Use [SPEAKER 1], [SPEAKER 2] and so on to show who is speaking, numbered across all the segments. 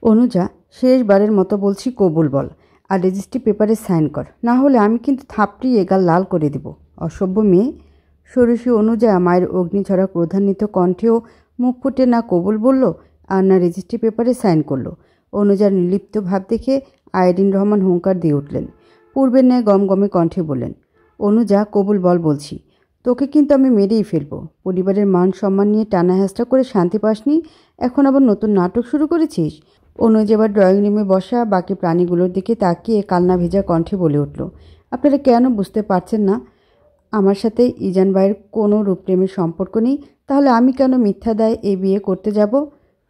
[SPEAKER 1] অনুজা, শেষবারের মতো বলছি কবুল বল, আর রেজিস্ট্রি পেপারে সাইন কর, না হলে আমি কিন্তু থাপড়িয়ে গাল লাল করে দেব। অসভ্য মেয়ে। ষোড়শী অনুজা মায়ের অগ্নিঝরা ক্রোধান্বিত কণ্ঠেও মুখ ফুটে না কবুল বলল আর না রেজিস্ট্রি পেপারে সাইন করল। অনুজার নির্লিপ্ত ভাব দেখে আইরিন রহমান হুঙ্কার দিয়ে উঠলেন। পূর্বের ন্যায় গমগমে কণ্ঠে বললেন, অনুজা কবুল বল বলছি, তোকে কিন্তু আমি মেরেই ফেলবো। পরিবারের মান সম্মান নিয়ে টানা হেঁচড়া করে শান্তি পাসনি, এখন আবার নতুন নাটক শুরু করেছিস। অনুজা এবার ড্রয়িং রুমে বসা বাকি প্রাণীগুলোর দিকে তাকিয়ে কান্না ভেজা কণ্ঠে বলে উঠল, আপনারা কেন বুঝতে পারছেন না আমার সাথে ইজান ভাইয়ের কোনো রূপপ্রেমের সম্পর্ক নেই? তাহলে আমি কেন মিথ্যা দায়ে এই বিয়ে করতে যাব?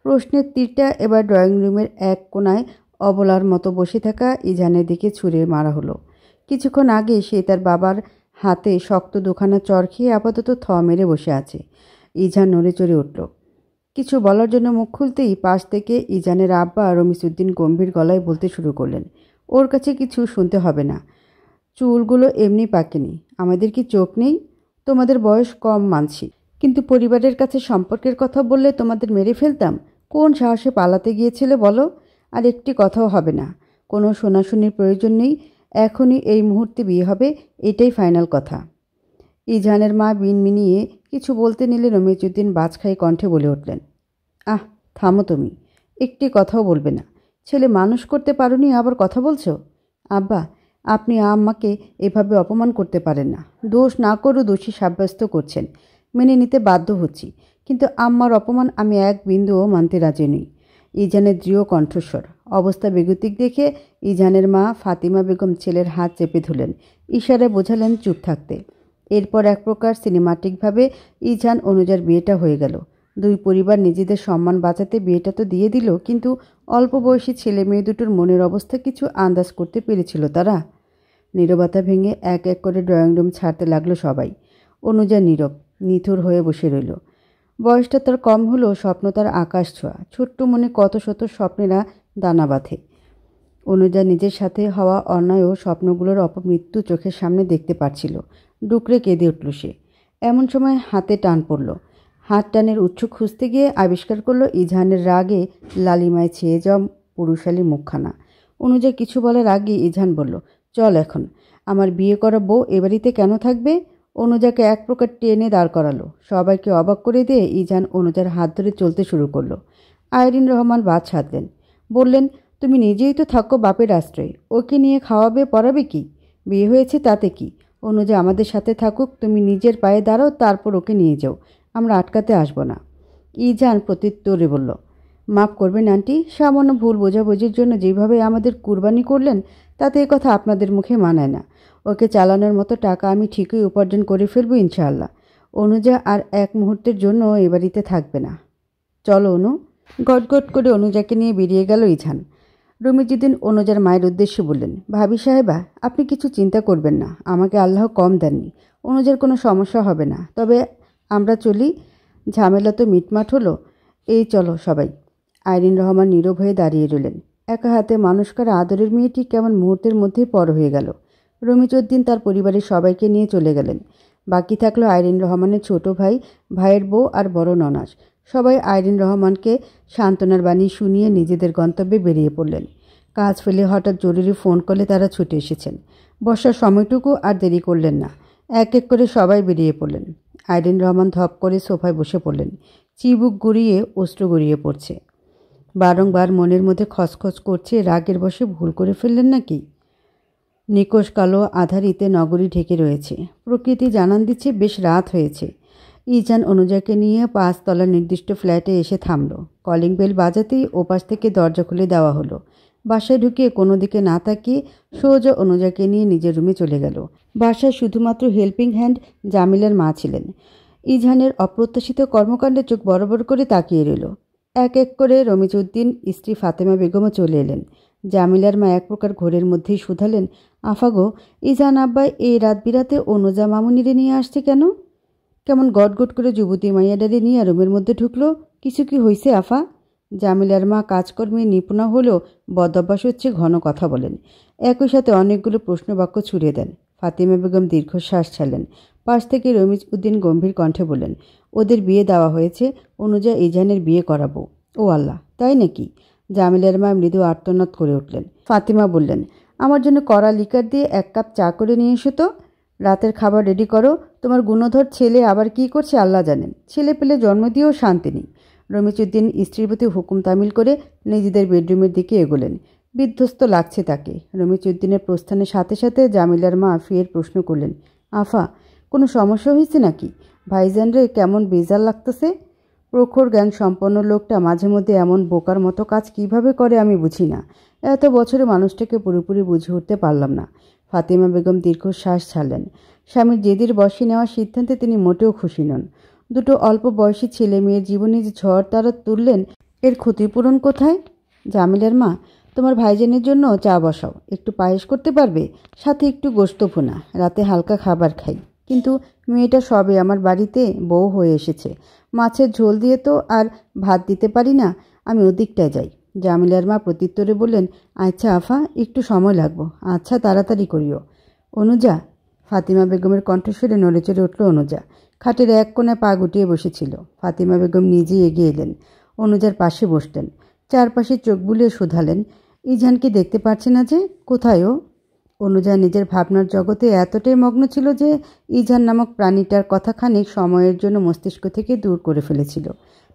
[SPEAKER 1] প্রশ্নের তীরটা এবার ড্রয়িং রুমের এক কোণায় অবলার মতো বসে থাকা ইজানের দিকে ছুঁড়ে মারা হলো। কিছুক্ষণ আগে সে তার বাবার হাতে শক্ত দুখানা চর খেয়ে আপাতত থ মেরে বসে আছে। ইজান নড়ে চড়ে উঠল। কিছু বলার জন্য মুখ খুলতেই পাশ থেকে ইজানের আব্বা রমিসউদ্দিন গম্ভীর গলায় বলতে শুরু করলেন, ওর কাছে কিছু শুনতে হবে না, চুলগুলো এমনি পাকেনি। আমাদের কি চোখ নেই? তোমাদের বয়স কম মানছি, কিন্তু পরিবারের কাছে সম্পর্কের কথা বললে তোমাদের মেরে ফেলতাম। কোন সাহসে পালাতে গিয়েছিলে বলো? আর একটি কথাও হবে না, কোনো শোনাশুনির প্রয়োজন নেই। এখনই এই মুহূর্তে বিয়ে হবে, এটাই ফাইনাল কথা। ইজানের মা মিনমিনিয়ে কিছু বলতে নিলে রমিজউদ্দিন বাজখাই কণ্ঠে বলে উঠলেন, আহ থামো তুমি, একটি কথাও বলবে না। ছেলে মানুষ করতে পারোনি, আবার কথা বলছো? আব্বা, আপনি আম্মাকে এভাবে অপমান করতে পারেন না। দোষ না করেও দোষী সাব্যস্ত করছেন, মেনে নিতে বাধ্য হচ্ছি, কিন্তু আম্মার অপমান আমি এক বিন্দুও মানতে রাজি নই। ইজানের দৃঢ় কণ্ঠস্বর। অবস্থা বেগতিক দেখে ইজানের মা ফাতিমা বেগম ছেলের হাত চেপে ধরলেন, ইশারায় বোঝালেন চুপ থাকতে। এরপর এক প্রকার সিনেমাটিকভাবে ইজান অনুজার বিয়েটা হয়ে গেল। দুই পরিবার নিজেদের সম্মান বাঁচাতে বিয়েটা তো দিয়ে দিল, কিন্তু অল্প বয়সী ছেলে মেয়ে দুটোর মনের অবস্থা কিছু আন্দাজ করতে পেরেছিল তারা? নীরবতা ভেঙে এক এক করে ড্রয়িং রুম ছাড়তে লাগলো সবাই। অনুজা নীরব নিথুর হয়ে বসে রইল। বয়সটা তার কম হলেও স্বপ্ন তার আকাশ ছোঁয়া। ছোট্ট মনে কত শত স্বপ্নেরা দানা বাঁধে। অনুজা নিজের সাথে হওয়া অন্যায় ও স্বপ্নগুলোর অপমৃত্যু চোখের সামনে দেখতে পাচ্ছিল। ডুকরে কেঁদে উঠল সে। এমন সময় হাতে টান পড়ল। হাত টানের উৎস খুঁজতে গিয়ে আবিষ্কার করলো ইজানের রাগে লালিমায় ছেয়ে যাওয়া পুরুষালী মুখখানা। অনুজা কিছু বলার আগে ইজান বলল, চল এখন, আমার বিয়ে করা বউ এ বাড়িতে কেন থাকবে? অনুজাকে এক প্রকার টেনে দাঁড় করালো। সবাইকে অবাক করে দিয়ে ইজান অনুজার হাত ধরে চলতে শুরু করলো। আইরিন রহমান বাদ সাধলেন, বললেন, তুমি নিজেই তো থাকো বাপের আশ্রয়ে, ওকে নিয়ে খাওয়াবে পড়াবে কি? বিয়ে হয়েছে তাতে কি? অনুজা আমাদের সাথে থাকুক, তুমি নিজের পায়ে দাঁড়াও, তারপর ওকে নিয়ে যাও, আমরা আটকাতে আসবো না। ইজান প্রত্যুত্তরে বলল, মাফ করবেন আন্টি, সামান্য ভুল বোঝাবুঝির জন্য যেভাবে আমাদের কুরবানি করলেন তাতে এ কথা আপনাদের মুখে মানায় না। ওকে চালানোর মতো টাকা আমি ঠিকই উপার্জন করে ফেলবো ইনশাআল্লাহ। অনুজা আর এক মুহূর্তের জন্য এ বাড়িতে থাকবে না। চলো অনু। গটগট করে অনুজাকে নিয়ে বেরিয়ে গেল ইজান। রমিজউদ্দিন অনুজার মায়ের উদ্দেশ্যে বললেন, ভাবি সাহেবা, আপনি কিছু চিন্তা করবেন না, আমাকে আল্লাহ কম দেননি, অনুজার কোনো সমস্যা হবে না। তবে আমরা চলি, ঝামেলা তো মিটমাট হলো। এই চলো সবাই। আইরিন রহমান নীরব হয়ে দাঁড়িয়ে রইলেন। একা হাতে মানুষ করা আদরের মেয়েটি কেমন মুহূর্তের মধ্যেই পর হয়ে গেল। রমিজউদ্দিন তার পরিবারের সবাইকে নিয়ে চলে গেলেন। বাকি থাকলো আইরিন রহমানের ছোট ভাই, ভাইয়ের বউ আর বড় ননাস। সবাই আইরিন রহমানকে সান্ত্বনার বাণী শুনিয়ে নিজেদের গন্তব্যে বেরিয়ে পড়লেন। কাজ ফেলে হঠাৎ জরুরি ফোন কলে তারা ছুটে এসেছেন। বসার সময়টুকু আর দেরি করলেন না, এক এক করে সবাই বেরিয়ে পড়লেন। আইরিন রহমান ধপ করে সোফায় বসে পড়লেন। চিবুক গড়িয়ে অশ্র গড়িয়ে পড়ছে। বারংবার মনের মধ্যে খসখস করছে, রাগের বশে ভুল করে ফেললেন নাকি? নিকোষ কালো আধারিতে নগরী ঢেকে রয়েছে। প্রকৃতি জানান দিচ্ছে বেশ রাত হয়েছে। ইজান অনুজাকে নিয়ে 5 তলার নির্দিষ্ট ফ্ল্যাটে এসে থামল। কলিং বেল বাজাতেই ওপাশ থেকে দরজা খুলে দেওয়া হলো। বাসায় ঢুকে কোনো দিকে না তাকিয়ে সোজা অনুজাকে নিয়ে নিজের রুমে চলে গেল। বাসায় শুধুমাত্র হেল্পিং হ্যান্ড জামিলার মা ছিলেন। ইজানের অপ্রত্যাশিত কর্মকাণ্ডে চোখ বড় বড় করে তাকিয়ে রইল। এক এক করে রমিজউদ্দিন, স্ত্রী ফাতেমা বেগমও চলে এলেন। জামিলার মা এক প্রকার ঘোরের মধ্যেই শুধালেন, আফাগো, ইজান আব্বাই এই রাত বিরাতে অনুজা মামুনিরে নিয়ে আসছে কেন? কেমন গটগট করে যুবতী মাইয়াডারে নিয়ে রুমের মধ্যে ঢুকলো। কিছু কি হয়েছে আফা? জামিলার মা কাজকর্মে নিপুণা হলেও বদঅভ্যাস হচ্ছে ঘন কথা বলেন। একই সাথে অনেকগুলো প্রশ্নবাক্য ছুড়ে দেন। ফাতিমা বেগম দীর্ঘশ্বাস ছাড়লেন। পাশ থেকে রমিজউদ্দিন গম্ভীর কণ্ঠে বললেন, ওদের বিয়ে দেওয়া হয়েছে, অনুজা ইজানের বিয়ে করাবো। ও আল্লাহ, তাই নাকি? জামিলার মা মৃদু আর্তনাদ করে উঠলেন। ফাতিমা বললেন, আমার জন্য কড়া লিকার দিয়ে 1 কাপ চা করে নিয়ে এসো তো। রাতের খাবার রেডি করো। তোমার গুণধর ছেলে আবার কি করছে আল্লাহ জানেন। ছেলে পেলে জন্ম দিয়েও শান্তি নেই। রমিজউদ্দিন স্ত্রীর প্রতি হুকুম তামিল করে নিজেদের বেডরুমের দিকে এগোলেন। বিধ্বস্ত লাগছে তাকে। রমিজউদ্দিনের প্রস্থানের সাথে সাথে জামিলার মা ফের প্রশ্ন করলেন, আফা, কোনো সমস্যা হয়েছে নাকি? ভাইজানরে কেমন বেজার লাগতেছে? প্রখর জ্ঞান সম্পন্ন লোকটা মাঝে মধ্যে এমন বোকার মতো কাজ কিভাবে করে আমি বুঝি না। এত বছরে মানুষটাকে পুরোপুরি বুঝে উঠতে পারলাম না। ফাতিমা বেগম দীর্ঘশ্বাস ছাড়লেন। স্বামীর জেদির বশে নেওয়ার সিদ্ধান্তে তিনি মোটেও খুশি নন। দুটো অল্প বয়সী ছেলে মেয়ের জীবনে যে ঝড় তারা তুললেন, এর ক্ষতিপূরণ কোথায়? জামিলার মা, তোমার ভাইজানের জন্য চা বসাও। একটু পায়েস করতে পারবে? সাথে একটু গোশত ভুনা। রাতে হালকা খাবার খাই। কিন্তু মেয়েটা সবে আমার বাড়িতে বউ হয়ে এসেছে। মাছের ঝোল দিয়ে তো আর ভাত দিতে পারি না। আমি ওদিকটায় যাই। জামিলার মা প্রত্যুত্তরে বললেন, আচ্ছা আফা, একটু সময় লাগবো। আচ্ছা, তাড়াতাড়ি করিও। অনুজা। ফাতিমা বেগমের কণ্ঠস্বরে নড়ে চড়ে উঠল অনুজা। খাটের এক কোণে পা গুটিয়ে বসেছিল। ফাতিমা বেগম নিজেই এগিয়ে এলেন, অনুজার পাশে বসলেন। চারপাশে চোখ বুলিয়ে শুধালেন, ইজানকে দেখতে পারছে না যে? কোথায় ও? অনুজা নিজের ভাবনার জগতে এতটাই মগ্ন ছিল যে ইজান নামক প্রাণীটার কথা খানিক সময়ের জন্য মস্তিষ্ক থেকে দূর করে ফেলেছিল।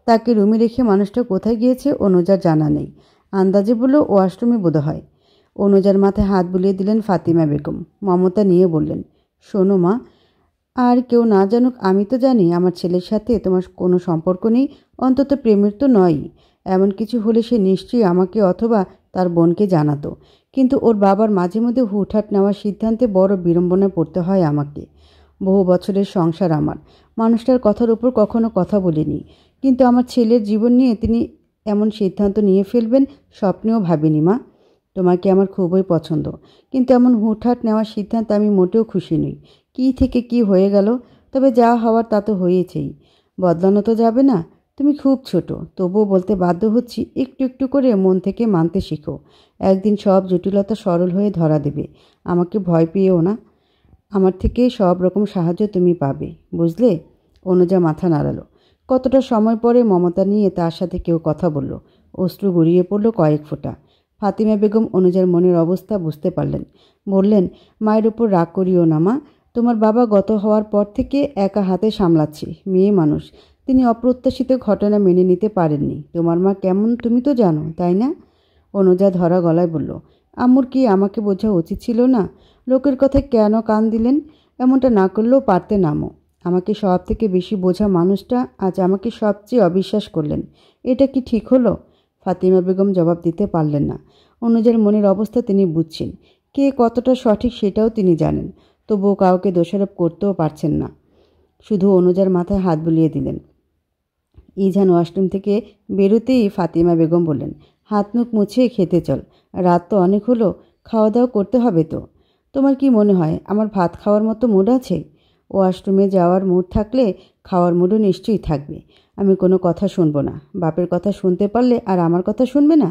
[SPEAKER 1] তাকে রুমে রেখে মানুষটা কোথায় গিয়েছে অনুজার জানা নেই। আন্দাজে বলল ওয়াশরুমে বোধ হয়। অনুজার মাথায় হাত বুলিয়ে দিলেন ফাতিমা বেগম। মমতা নিয়ে বললেন, শোনো মা, আর কেউ না জানুক আমি তো জানি আমার ছেলের সাথে তোমার কোনো সম্পর্ক নেই, অন্তত প্রেমের তো নয়ই। এমন কিছু হলে সে নিশ্চয়ই আমাকে অথবা তার বোনকে জানাতো। কিন্তু ওর বাবার মাঝে মধ্যে হুটহাট নেওয়ার সিদ্ধান্তে বড় বিড়ম্বনায় পড়তে হয় আমাকে। বহু বছরের সংসার আমার। মানুষটার কথার উপর কখনো কথা বলিনি। কিন্তু আমার ছেলের জীবন নিয়ে তিনি এমন সিদ্ধান্ত নিয়ে ফেলবেন স্বপ্নেও ভাবিনি মা। তোমাকে আমার খুবই পছন্দ, কিন্তু এমন হুটহাট নেওয়ার সিদ্ধান্ত আমি মোটেও খুশি নই। কী থেকে কি হয়ে গেল? তবে যা হওয়ার তা তো হয়েছেই। বদলানো তো যাবে না। তুমি খুব ছোট, তবুও বলতে বাধ্য হচ্ছি, একটু একটু করে মন থেকে মানতে শিখো। একদিন সব জটিলতা সরল হয়ে ধরা দেবে। আমাকে ভয় পেয়েও না। আমার থেকে সব রকম সাহায্য তুমি পাবে, বুঝলে? অনুজা মাথা নাড়ালো। কতটা সময় পরে মমতা নিয়ে তার সাথে কেউ কথা বলল। অশ্রু গড়িয়ে পড়ল কয়েক ফোঁটা। ফাতিমা বেগম অনুজার মনের অবস্থা বুঝতে পারলেন। বললেন, মায়ের উপর রাগ করিও না মা। তোমার বাবা গত হওয়ার পর থেকে একা হাতে সামলাচ্ছি। মেয়ে মানুষ, তিনি অপ্রত্যাশিত ঘটনা মেনে নিতে পারেননি। তোমার মা কেমন তুমি তো জানো, তাই না? অনুজা ধরা গলায় বলল, আম্মুর কি আমাকে বোঝা উচিত ছিল না? লোকের কথায় কেন কান দিলেন? এমনটা না করলেও পারতে নামো। আমাকে সব থেকে বেশি বোঝা মানুষটা আজ আমাকে সবচেয়ে অবিশ্বাস করলেন। এটা কি ঠিক হলো? ফাতিমা বেগম জবাব দিতে পারলেন না। অনুজার মনের অবস্থা তিনি বুঝছেন। কে কতটা সঠিক সেটাও তিনি জানেন। তবুও কাউকে দোষারোপ করতেও পারছেন না। শুধু অনুজার মাথায় হাত বুলিয়ে দিলেন। ইজান ওয়াশরুম থেকে বেরোতেই ফাতিমা বেগম বললেন, হাত মুখ মুছে খেতে চল। রাত তো অনেক হলো, খাওয়া দাওয়া করতে হবে তো। তোমার কি মনে হয় আমার ভাত খাওয়ার মতো মুড আছে? ওয়াশরুমে যাওয়ার মুড থাকলে খাওয়ার মুডও নিশ্চয়ই থাকবে। আমি কোনো কথা শুনবো না। বাপের কথা শুনতে পারলে আর আমার কথা শুনবে না?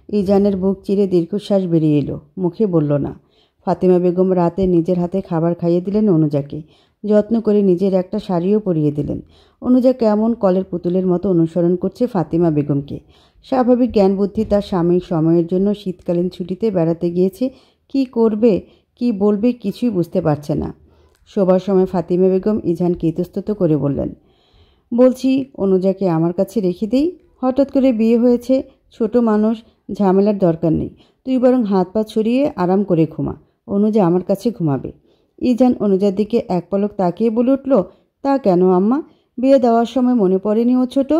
[SPEAKER 1] ইজানের বুক চিরে দীর্ঘশ্বাস বেরিয়ে এলো, মুখে বলল না। ফাতিমা বেগম রাতে নিজের হাতে খাবার খাইয়ে দিলেন অনুজাকে। যত্ন করে নিজের একটা শাড়িও পরিয়ে দিলেন। অনুজা কেমন কলের পুতুলের মতো অনুসরণ করছে ফাতিমা বেগমকে। স্বাভাবিক জ্ঞান বুদ্ধি তার সাময়িক সময়ের জন্য শীতকালীন ছুটিতে বেড়াতে গিয়েছে। কি করবে, কি বলবে কিছুই বুঝতে পারছে না। শোবার সময় ফাতিমা বেগম ইজানকে ইতস্তত করে বললেন, বলছি অনুজাকে আমার কাছে রেখে দিই। হঠাৎ করে বিয়ে হয়েছে, ছোট মানুষ, ঝামেলার দরকার নেই। তুই বরং হাত পা ছড়িয়ে আরাম করে ঘুমা। অনুজা আমার কাছে ঘুমাবে। ইজান অনুজার দিকে এক পলক তাকিয়ে বলে উঠল, তা কেন আম্মা? বিয়ে দেওয়ার সময় মনে পড়েনি ও ছোট?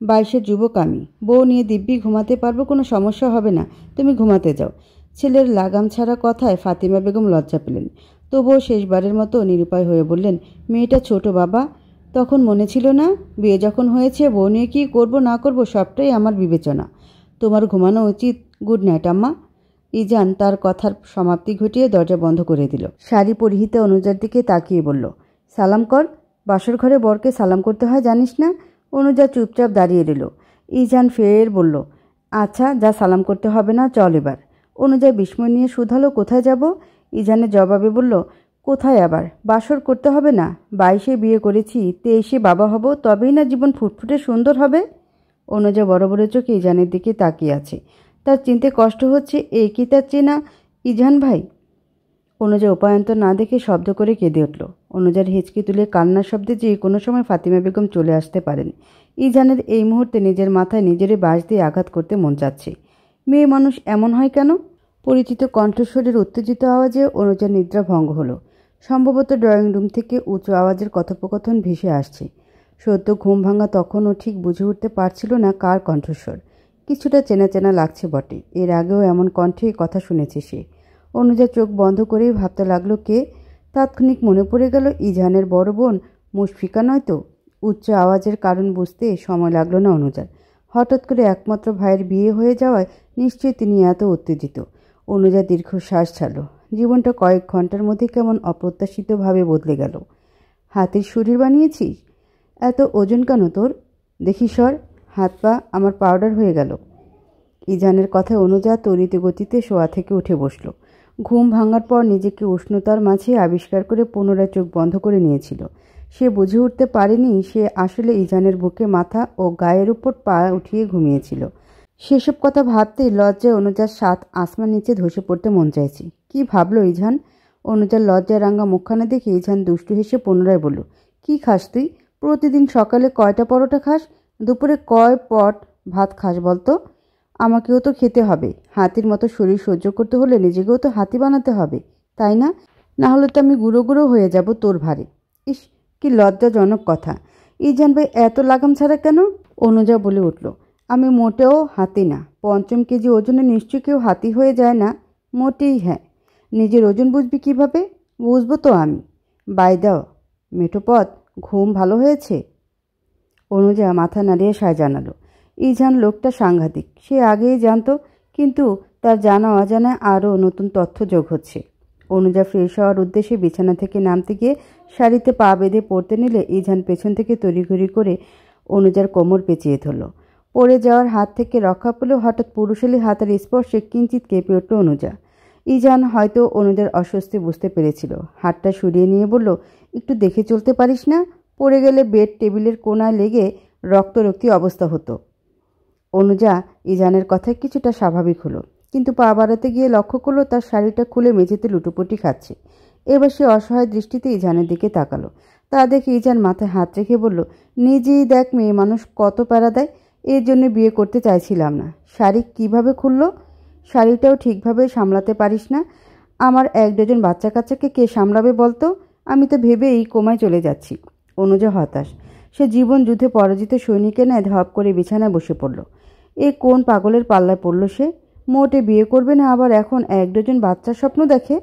[SPEAKER 1] 22-এর যুবক আমি। বউ নিয়ে দিব্যি ঘুমাতে পারবো, কোনো সমস্যা হবে না। তুমি ঘুমাতে যাও। ছেলের লাগাম ছাড়া কথায় ফাতিমা বেগম লজ্জা পেলেন। তবুও শেষবারের মতো নিরুপায় হয়ে বললেন, মেয়েটা ছোট বাবা। তখন মনে ছিল না? বিয়ে যখন হয়েছে বউ নিয়ে কী করবো না করবো সবটাই আমার বিবেচনা। তোমার ঘুমানো উচিত। গুড নাইট আম্মা। ইজান তার কথার সমাপ্তি ঘটিয়ে দরজা বন্ধ করে দিল। শাড়ি পরিহিতা অনুজার দিকে তাকিয়ে বলল, সালাম কর। বাসর ঘরে বরকে সালাম করতে হয় জানিস না? অনুজা চুপচাপ দাঁড়িয়ে রইল। ইজান ফের বলল, আচ্ছা যা, সালাম করতে হবে না, চল এবার। অনুজা বিস্ময় নিয়ে শুধালো, কোথায় যাব? ইজানের জবাবে বলল, কোথায় আবার? বাসর করতে হবে না? 22-এ বিয়ে করেছি, 23-এ বাবা হব, তবেই না জীবন ফুটফুটে সুন্দর হবে। অনুজা বড় বড় চোখে ইজানের দিকে তাকিয়ে আছে। তার চিনতে কষ্ট হচ্ছে, এই কি তার চেনা ইজান ভাই? অনুজা উপায়ন্তর না দেখে শব্দ করে কেঁদে উঠল। অনুজার হিচকি তুলে কান্নার শব্দে যে কোনো সময় ফাতিমা বেগম চলে আসতে পারেন। ইজানের এই মুহূর্তে নিজের মাথায় নিজেরই বাঁশ দিয়ে আঘাত করতে মন চাচ্ছে। মেয়ে মানুষ এমন হয় কেন? পরিচিত কণ্ঠস্বরের উত্তেজিত আওয়াজে অনুজার নিদ্রা ভঙ্গ হলো। সম্ভবত ড্রয়িং রুম থেকে উঁচু আওয়াজের কথোপকথন ভেসে আসছে। সদ্য ঘুম ভাঙা তখনও ঠিক বুঝে উঠতে পারছিল না কার কণ্ঠস্বর। কিছুটা চেনা চেনা লাগছে বটে, এর আগেও এমন কণ্ঠেই কথা শুনেছে সে। অনুজা চোখ বন্ধ করেই ভাবতে লাগলো কে। তাৎক্ষণিক মনে পড়ে গেল ইজানের বড় বোন মুশফিকা নয় তো। উচ্চ আওয়াজের কারণ বুঝতে সময় লাগলো না অনুজার। হঠাৎ করে একমাত্র ভাইয়ের বিয়ে হয়ে যাওয়ায় নিশ্চয়ই তিনি এত উত্তেজিত। অনুজা দীর্ঘশ্বাস ছাড়ল। জীবনটা কয়েক ঘন্টার মধ্যে কেমন অপ্রত্যাশিতভাবে বদলে গেল। হাতের শরীর বানিয়েছিস? এত ওজন কেন তোর? দেখি সর, হাত পা আমার পাউডার হয়ে গেল। ইজানের কথায় অনুজা তড়িৎ গতিতে শোয়া থেকে উঠে বসল। ঘুম ভাঙার পর নিজেকে উষ্ণতার মাঝে আবিষ্কার করে পুনরায় চোখ বন্ধ করে নিয়েছিল। সে বুঝে উঠতে পারেনি সে আসলে ইজানের বুকে মাথা ও গায়ের উপর পা উঠিয়ে ঘুমিয়েছিল। সেসব কথা ভাবতেই লজ্জায় অনুজার সাত আসমান নিচে ধসে পড়তে মন চাইছে। কি ভাবলো ইজান? অনুজার লজ্জায় রাঙা মুখখানা দেখে ইজান দুষ্টু হেসে পুনরায় বলল, কি খাস তুই? প্রতিদিন সকালে কয়টা পরোটা খাস? দুপুরে কয় পট ভাত খাস বলতো? আমাকেও তো খেতে হবে। হাতির মতো শরীর সহ্য করতে হলে নিজেকেও তো হাতি বানাতে হবে, তাই না? না হলে তো আমি গুঁড়ো গুঁড়ো হয়ে যাব তোর ভারে। ইস, কি লজ্জাজনক কথা। ইজান ভাই এত লাগাম ছাড়া কেন? অনুজা বলে উঠল, আমি মোটেও হাতি না। ৫ কেজি ওজনে নিশ্চয়ই কেউ হাতি হয়ে যায় না। মোটেই। হ্যাঁ, নিজের ওজন বুঝবি কিভাবে? বুঝবো তো আমি। বাই দাও মেঠোপথ, ঘুম ভালো হয়েছে? অনুজা মাথা নাড়িয়ে সায় জানালো। ইজান লোকটা সাংঘাতিক, সে আগেই জানতো, কিন্তু তার জানা অজানায় আরও নতুন তথ্য যোগ হচ্ছে। অনুজা ফ্রেশ হওয়ার উদ্দেশ্যে বিছানা থেকে নামতে গিয়ে শাড়িতে পা বেঁধে পড়তে নিলে ইজান পেছন থেকে তড়িঘড়ি করে অনুজার কোমর পেঁচিয়ে ধরল। পড়ে যাওয়ার হাত থেকে রক্ষা পেলেও হঠাৎ পুরুষালী হাতের স্পর্শে কিঞ্চিত কেঁপে উঠল অনুজা। ইজান হয়তো অনুজার অস্বস্তি বুঝতে পেরেছিল। হাতটা সরিয়ে নিয়ে বলল, একটু দেখে চলতে পারিস না? পড়ে গেলে বেড টেবিলের কোনায় লেগে রক্তরক্তি অবস্থা হতো। অনুজা ইজানের কথায় কিছুটা স্বাভাবিক হলো, কিন্তু পা বাড়াতে গিয়ে লক্ষ্য করলো তার শাড়িটা খুলে মেঝেতে লুটোপুটি খাচ্ছে। এবার সে অসহায় দৃষ্টিতে ইজানের দিকে তাকালো। তা দেখে ইজান মাথায় হাত রেখে বলল, নিজেই দেখ মেয়ে মানুষ কত প্যারা দেয়। এর জন্য বিয়ে করতে চাইছিলাম না। শাড়ি কিভাবে খুললো? শাড়িটাও ঠিকভাবে সামলাতে পারিস না? আমার ১ ডজন বাচ্চা কাচ্চাকে কে সামলাবে বলতো? আমি তো ভেবেই কোমায় চলে যাচ্ছি। অনুজা হতাশ। সে জীবন যুদ্ধে পরাজিত সৈনিকের ন্যায় ধপ করে বিছানায় বসে পড়ল। এ কোন পাগলের পাল্লায় পড়ল সে? মোটে বিয়ে করবে না, আবার এখন ১ ডজন বাচ্চার স্বপ্ন দেখে।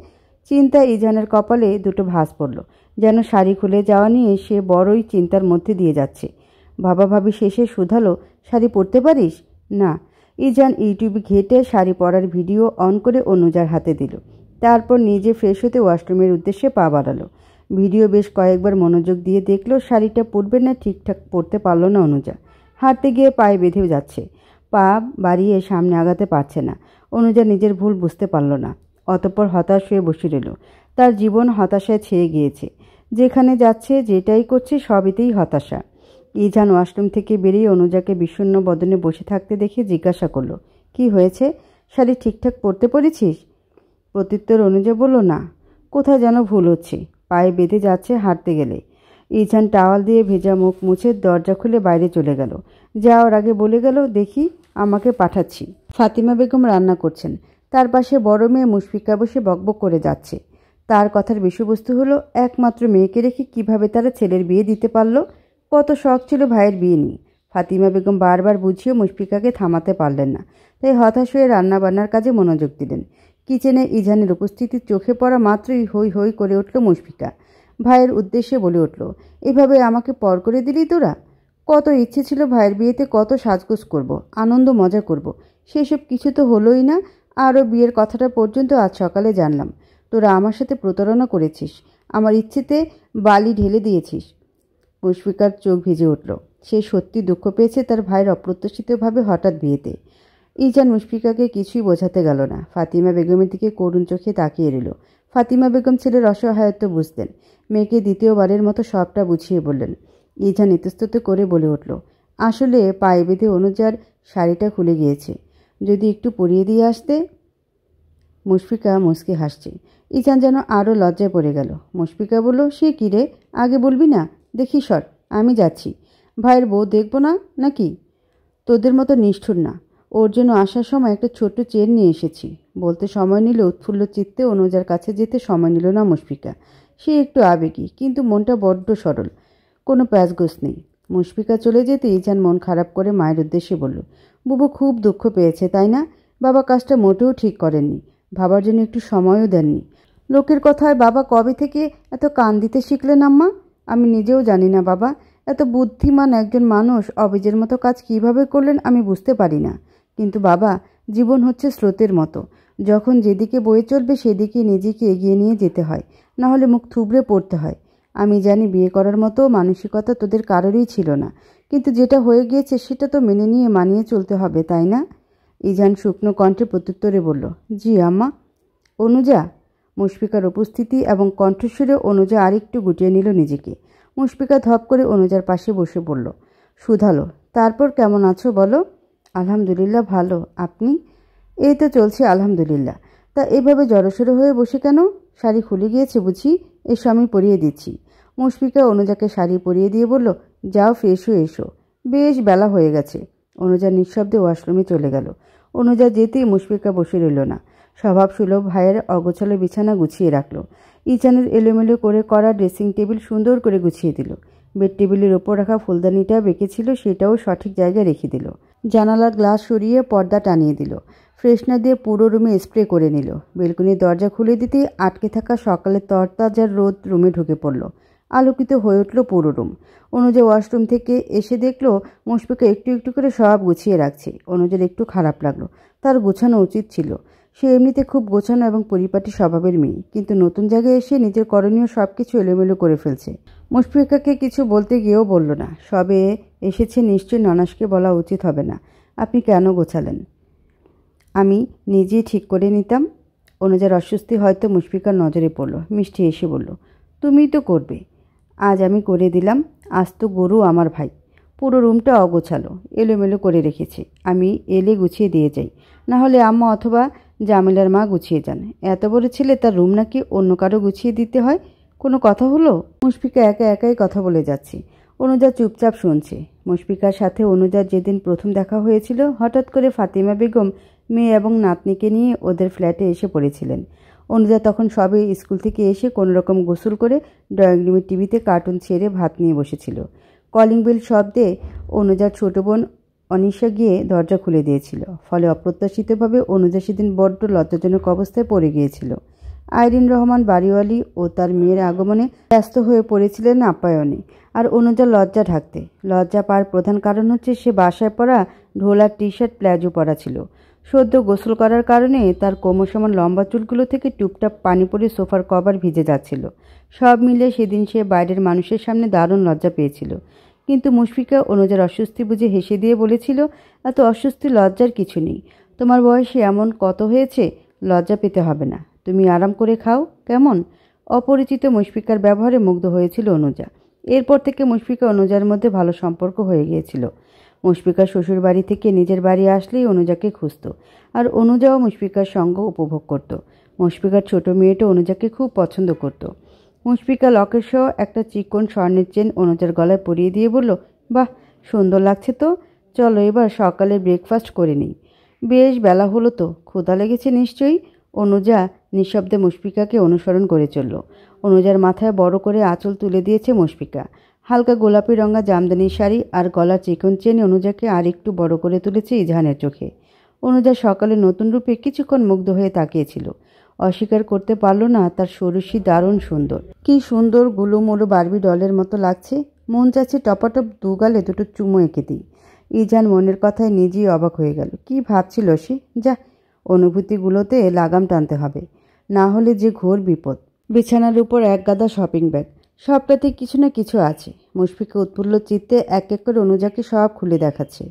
[SPEAKER 1] চিন্তায় ইজানের কপালে দুটো ভাঁজ পড়ল। যেন শাড়ি খুলে যাওয়া নিয়ে সে বড়ই চিন্তার মধ্যে দিয়ে যাচ্ছে। ভাবাভাবি শেষে শুধালো, শাড়ি পরতে পারিস? না। ইজান ইউটিউবে ঘেঁটে শাড়ি পরার ভিডিও অন করে অনুজার হাতে দিল। তারপর নিজে ফ্রেশ হতে ওয়াশরুমের উদ্দেশ্যে পা বাড়ালো। ভিডিও বেশ কয়েকবার মনোযোগ দিয়ে দেখলো, শাড়িটা পরবে না ঠিকঠাক পরতে পারল না অনুজা। হাঁটতে গিয়ে পায়ে বেঁধেও যাচ্ছে, পা বাড়িয়ে সামনে আগাতে পারছে না। অনুজা নিজের ভুল বুঝতে পারল না। অতঃপর হতাশ হয়ে বসে রইল। তার জীবন হতাশায় ছেয়ে গিয়েছে। যেখানে যাচ্ছে যেটাই করছে সবেতেই হতাশা। ইজান ওয়াশরুম থেকে বেরিয়ে অনুজাকে বিষণ্ণ বদনে বসে থাকতে দেখে জিজ্ঞাসা করলো, কি হয়েছে? শাড়ি ঠিকঠাক পরতে পেরেছিস? প্রত্যুত্তর অনুজা বলল, না, কোথায় যেন ভুল হচ্ছে। পায়ে বেঁধে যাচ্ছে হাঁটতে গেলে। ইজান টাওয়াল দিয়ে ভেজা মুখ মুছে দরজা খুলে বাইরে চলে গেল। যাওয়ার আগে বলে গেল, দেখি আমাকে পাঠাচ্ছি। ফাতিমা বেগম রান্না করছেন। তার পাশে বড় মেয়ে মুশফিকা বসে বকবক করে যাচ্ছে। তার কথার বিষয়বস্তু হলো, একমাত্র মেয়েকে রেখে কিভাবে তারা ছেলের বিয়ে দিতে পারল। কত শখ ছিল ভাইয়ের বিয়ে নিয়ে। ফাতিমা বেগম বারবার বুঝিয়েও মুশফিকাকে থামাতে পারলেন না। তাই হতাশ হয়ে রান্নাবান্নার কাজে মনোযোগ দিলেন। কিচেনে ইজানের উপস্থিতি চোখে পড়া মাত্রই হই হই করে উঠল মুশফিকা। ভাইয়ের উদ্দেশ্যে বলে উঠল, এভাবে আমাকে পর করে দিলি তোরা? কত ইচ্ছে ছিল ভাইয়ের বিয়েতে কত সাজগোজ করব, আনন্দ মজা করব। সেসব কিছু তো হলোই না। আরও বিয়ের কথাটা পর্যন্ত আজ সকালে জানলাম। তোরা আমার সাথে প্রতারণা করেছিস, আমার ইচ্ছেতে বালি ঢেলে দিয়েছিস। মুশফিকার চোখ ভিজে উঠল। সে সত্যি দুঃখ পেয়েছে তার ভাইয়ের অপ্রত্যাশিতভাবে হঠাৎ বিয়েতে। ইজান মুশফিকাকে কিছুই বোঝাতে গেল না। ফাতিমা বেগমের দিকে করুণ চোখে তাকিয়ে রইল। ফাতিমা বেগম ছেলের অসহায়ত্ব বুঝতেন। মেয়েকে দ্বিতীয়বারের মতো সবটা বুঝিয়ে বললেন। ইজান ইতস্তত করে বলে উঠল, আসলে পায়ে বেঁধে অনুজার শাড়িটা খুলে গিয়েছে। যদি একটু পরিয়ে দিয়ে আসতে। মুশফিকা মুচকি হাসছে। ইজান যেন আরও লজ্জায় পড়ে গেল। মুশফিকা বলল, সে কী রে, আগে বলবি না? দেখি সর, আমি যাচ্ছি। ভাইয়ের বউ দেখব না নাকি? তোদের মতো নিষ্ঠুর না। ওর জন্য আসার সময় একটা ছোট্ট চেন নিয়ে এসেছি। বলতে সময় নিল উৎফুল্ল চিত্তে অনুজার কাছে যেতে সময় নিল না মুশফিকা। সে একটু আবেগী, কিন্তু মনটা বড্ড সরল, কোনো প্যাচগোছ নেই। মুশফিকা চলে যেতে ইজান মন খারাপ করে মায়ের উদ্দেশ্যে বলল, বুবু খুব দুঃখ পেয়েছে তাই না? বাবা কাজটা মোটেও ঠিক করেননি, ভাবার জন্য একটু সময়ও দেননি। লোকের কথায় বাবা কবে থেকে এত কান দিতে শিখলেন আম্মা? আমি নিজেও জানি না বাবা। এত বুদ্ধিমান একজন মানুষ অবিজের মতো কাজ কিভাবে করলেন আমি বুঝতে পারি না। কিন্তু বাবা, জীবন হচ্ছে স্রোতের মতো, যখন যেদিকে বয়ে চলবে সেদিকে নিজেকে এগিয়ে নিয়ে যেতে হয়, না হলে মুখ থুবড়ে পড়তে হয়। আমি জানি বিয়ে করার মতো মানসিকতা তোদের কারোরই ছিল না, কিন্তু যেটা হয়ে গিয়েছে সেটা তো মেনে নিয়ে মানিয়ে চলতে হবে, তাই না? ইজান শুকনো কণ্ঠে প্রত্যুত্তরে বলল, জি আম্মা। অনুজা। মুশফিকার উপস্থিতি এবং কণ্ঠস্বরে অনুজা আরেকটু গুটিয়ে নিল নিজেকে। মুশফিকা ধপ করে অনুজার পাশে বসে পড়ল। শুধালো, তারপর কেমন আছো বলো? আলহামদুলিল্লাহ ভালো, আপনি? এই তো চলছে আলহামদুলিল্লাহ। তা এভাবে জড়সড়ো হয়ে বসে কেন? শাড়ি খুলে গিয়েছে বুঝি? এসো আমি পরিয়ে দিচ্ছি। মুশফিকা অনুজাকে শাড়ি পরিয়ে দিয়ে বলল, যাও ফ্রেশ হয়ে এসো, বেশ বেলা হয়ে গেছে। অনুজা নিঃশব্দে ওয়াশরুমে চলে গেল। অনুজা যেতেই মুশফিকা বসে রইল না। স্বভাবসুলভ ভাইয়ের অগোছালো বিছানা গুছিয়ে রাখল। ইজানের এলোমেলো করে করা ড্রেসিং টেবিল সুন্দর করে গুছিয়ে দিল। বেড টেবিলের ওপর রাখা ফুলদানিটা বেঁকেছিল সেটাও সঠিক জায়গায় রেখে দিল। জানালার গ্লাস সরিয়ে পর্দা টানিয়ে দিল। ফ্রেশনার দিয়ে পুরো রুমে স্প্রে করে নিল। বেলকনির দরজা খুলে দিতেই আটকে থাকা সকালের তরতাজা রোদ রুমে ঢুকে পড়ল। আলোকিত হয়ে উঠল পুরো রুম। অনুজা ওয়াশরুম থেকে এসে দেখল মুশফিকা একটু একটু করে সব গুছিয়ে রাখছে। অনুজার একটু খারাপ লাগলো। তার গোছানো উচিত ছিল। সে এমনিতে খুব গোছানো এবং পরিপাটি স্বভাবের মেয়ে, কিন্তু নতুন জায়গায় এসে নিজের করণীয় সব কিছু এলোমেলো করে ফেলছে। মুশফিকাকে কিছু বলতে গিয়েও বলল না। সবে এসেছে, নিশ্চয়ই ননাসকে বলা উচিত হবে না। আপনি কেন গোছালেন? আমি নিজেই ঠিক করে নিতাম। অনুজার অস্বস্তি হয়তো মুশফিকার নজরে পড়ল। মিষ্টি এসে বলল, তুমিই তো করবে। আজ আমি করে দিলাম। আজ তো গরু আমার ভাই। পুরো রুমটা অগোছালো, এলোমেলো করে রেখেছে। আমি এলে গুছিয়ে দিয়ে যাই, না হলে আম্মা অথবা জামিলার মা গুছিয়ে যান। এত বড় ছেলে, তার রুম নাকি অন্য কারো গুছিয়ে দিতে হয়? কোনো কথা হলো? মুশফিকা একা একাই কথা বলে যাচ্ছে। অনুজা চুপচাপ শুনছে। মুশফিকার সাথে অনুজার যেদিন প্রথম দেখা হয়েছিল, হঠাৎ করে ফাতিমা বেগম মেয়ে এবং নাতনিকে নিয়ে ওদের ফ্ল্যাটে এসে পড়েছিলেন। অনুজা তখন সবে স্কুল থেকে এসে কোনোরকম গোসল করে ড্রয়িং রুমের টিভিতে কার্টুন ছেড়ে ভাত নিয়ে বসেছিল। কলিং বেল শব্দে অনুজার ছোট বোন অনিশা গিয়ে দরজা খুলে দিয়েছিল। ফলে অপ্রত্যাশিতভাবে অনুজা সেদিন বড্ড লজ্জাজনক অবস্থায় পড়ে গিয়েছিল। আইরিন রহমান বাড়িওয়ালি ও তার মেয়ের আগমনে ব্যস্ত হয়ে পড়েছিলেন আপ্যায়নে, আর অনুজা লজ্জা ঢাকতে। লজ্জা পাওয়ার প্রধান কারণ হচ্ছে সে বাসায় পরা ঢোলার টি শার্ট প্লাজো পরা ছিল। সদ্য গোসল করার কারণে তার কোমর সমান লম্বা চুলগুলো থেকে টুপটাপ পানি পড়ে সোফার কভার ভিজে যাচ্ছিল। সব মিলে সেদিন সে বাইরের মানুষের সামনে দারুণ লজ্জা পেয়েছিল। কিন্তু মুশফিকা অনুজার অস্বস্তি বুঝে হেসে দিয়ে বলেছিল, এত অস্বস্তি লজ্জার কিছু নেই। তোমার বয়সে এমন কত হয়েছে, লজ্জা পেতে হবে না। তুমি আরাম করে খাও কেমন? অপরিচিত মুশফিকার ব্যবহারে মুগ্ধ হয়েছিল অনুজা। এরপর থেকে মুশফিকা অনুজার মধ্যে ভালো সম্পর্ক হয়ে গিয়েছিল। মুশফিকা শ্বশুর বাড়ি থেকে নিজের বাড়ি আসলেই অনুজাকে খুঁজত, আর অনুজাও মুশফিকার সঙ্গ উপভোগ করত। মুশফিকার ছোট মেয়েটা অনুজাকে খুব পছন্দ করত। মুশফিকা লকেট সহ একটা চিকন স্বর্ণের চেন অনুজার গলায় পরিয়ে দিয়ে বলল, বাহ, সুন্দর লাগছে তো। চলো এবার সকালে ব্রেকফাস্ট করে নিই। বেশ বেলা হলো তো, ক্ষুধা লেগেছে নিশ্চয়ই। অনুজা নিঃশব্দে মুশফিকাকে অনুসরণ করে চলল। অনুজার মাথায় বড় করে আঁচল তুলে দিয়েছে মুশফিকা। হালকা গোলাপি রঙা জামদানির শাড়ি আর গলার চিকন চেন অনুজাকে আর একটু বড় করে তুলেছে ইজাহানের চোখে। অনুজা সকালে নতুন রূপে কিছুক্ষণ মুগ্ধ হয়ে তাকিয়েছিল। অস্বীকার করতে পারল না তার ষোড়শী দারুণ সুন্দর। কি সুন্দর গুলোমুলো বারবি ডলের মতো লাগছে। মন চাচ্ছে টপাটপ দুগালে দুটো চুমো এঁকে দিই। ইজান মনের কথায় নিজেই অবাক হয়ে গেল। কি ভাবছিল সে? যা, অনুভূতিগুলোতে লাগাম টানতে হবে, না হলে যে ঘোর বিপদ। বিছানার উপর এক গাদা শপিং ব্যাগ, সবটাতে কিছু না কিছু আছে। মুশফিকা উৎফুল্ল চিত্তে এক এক করে অনুজাকে সব খুলে দেখাচ্ছে।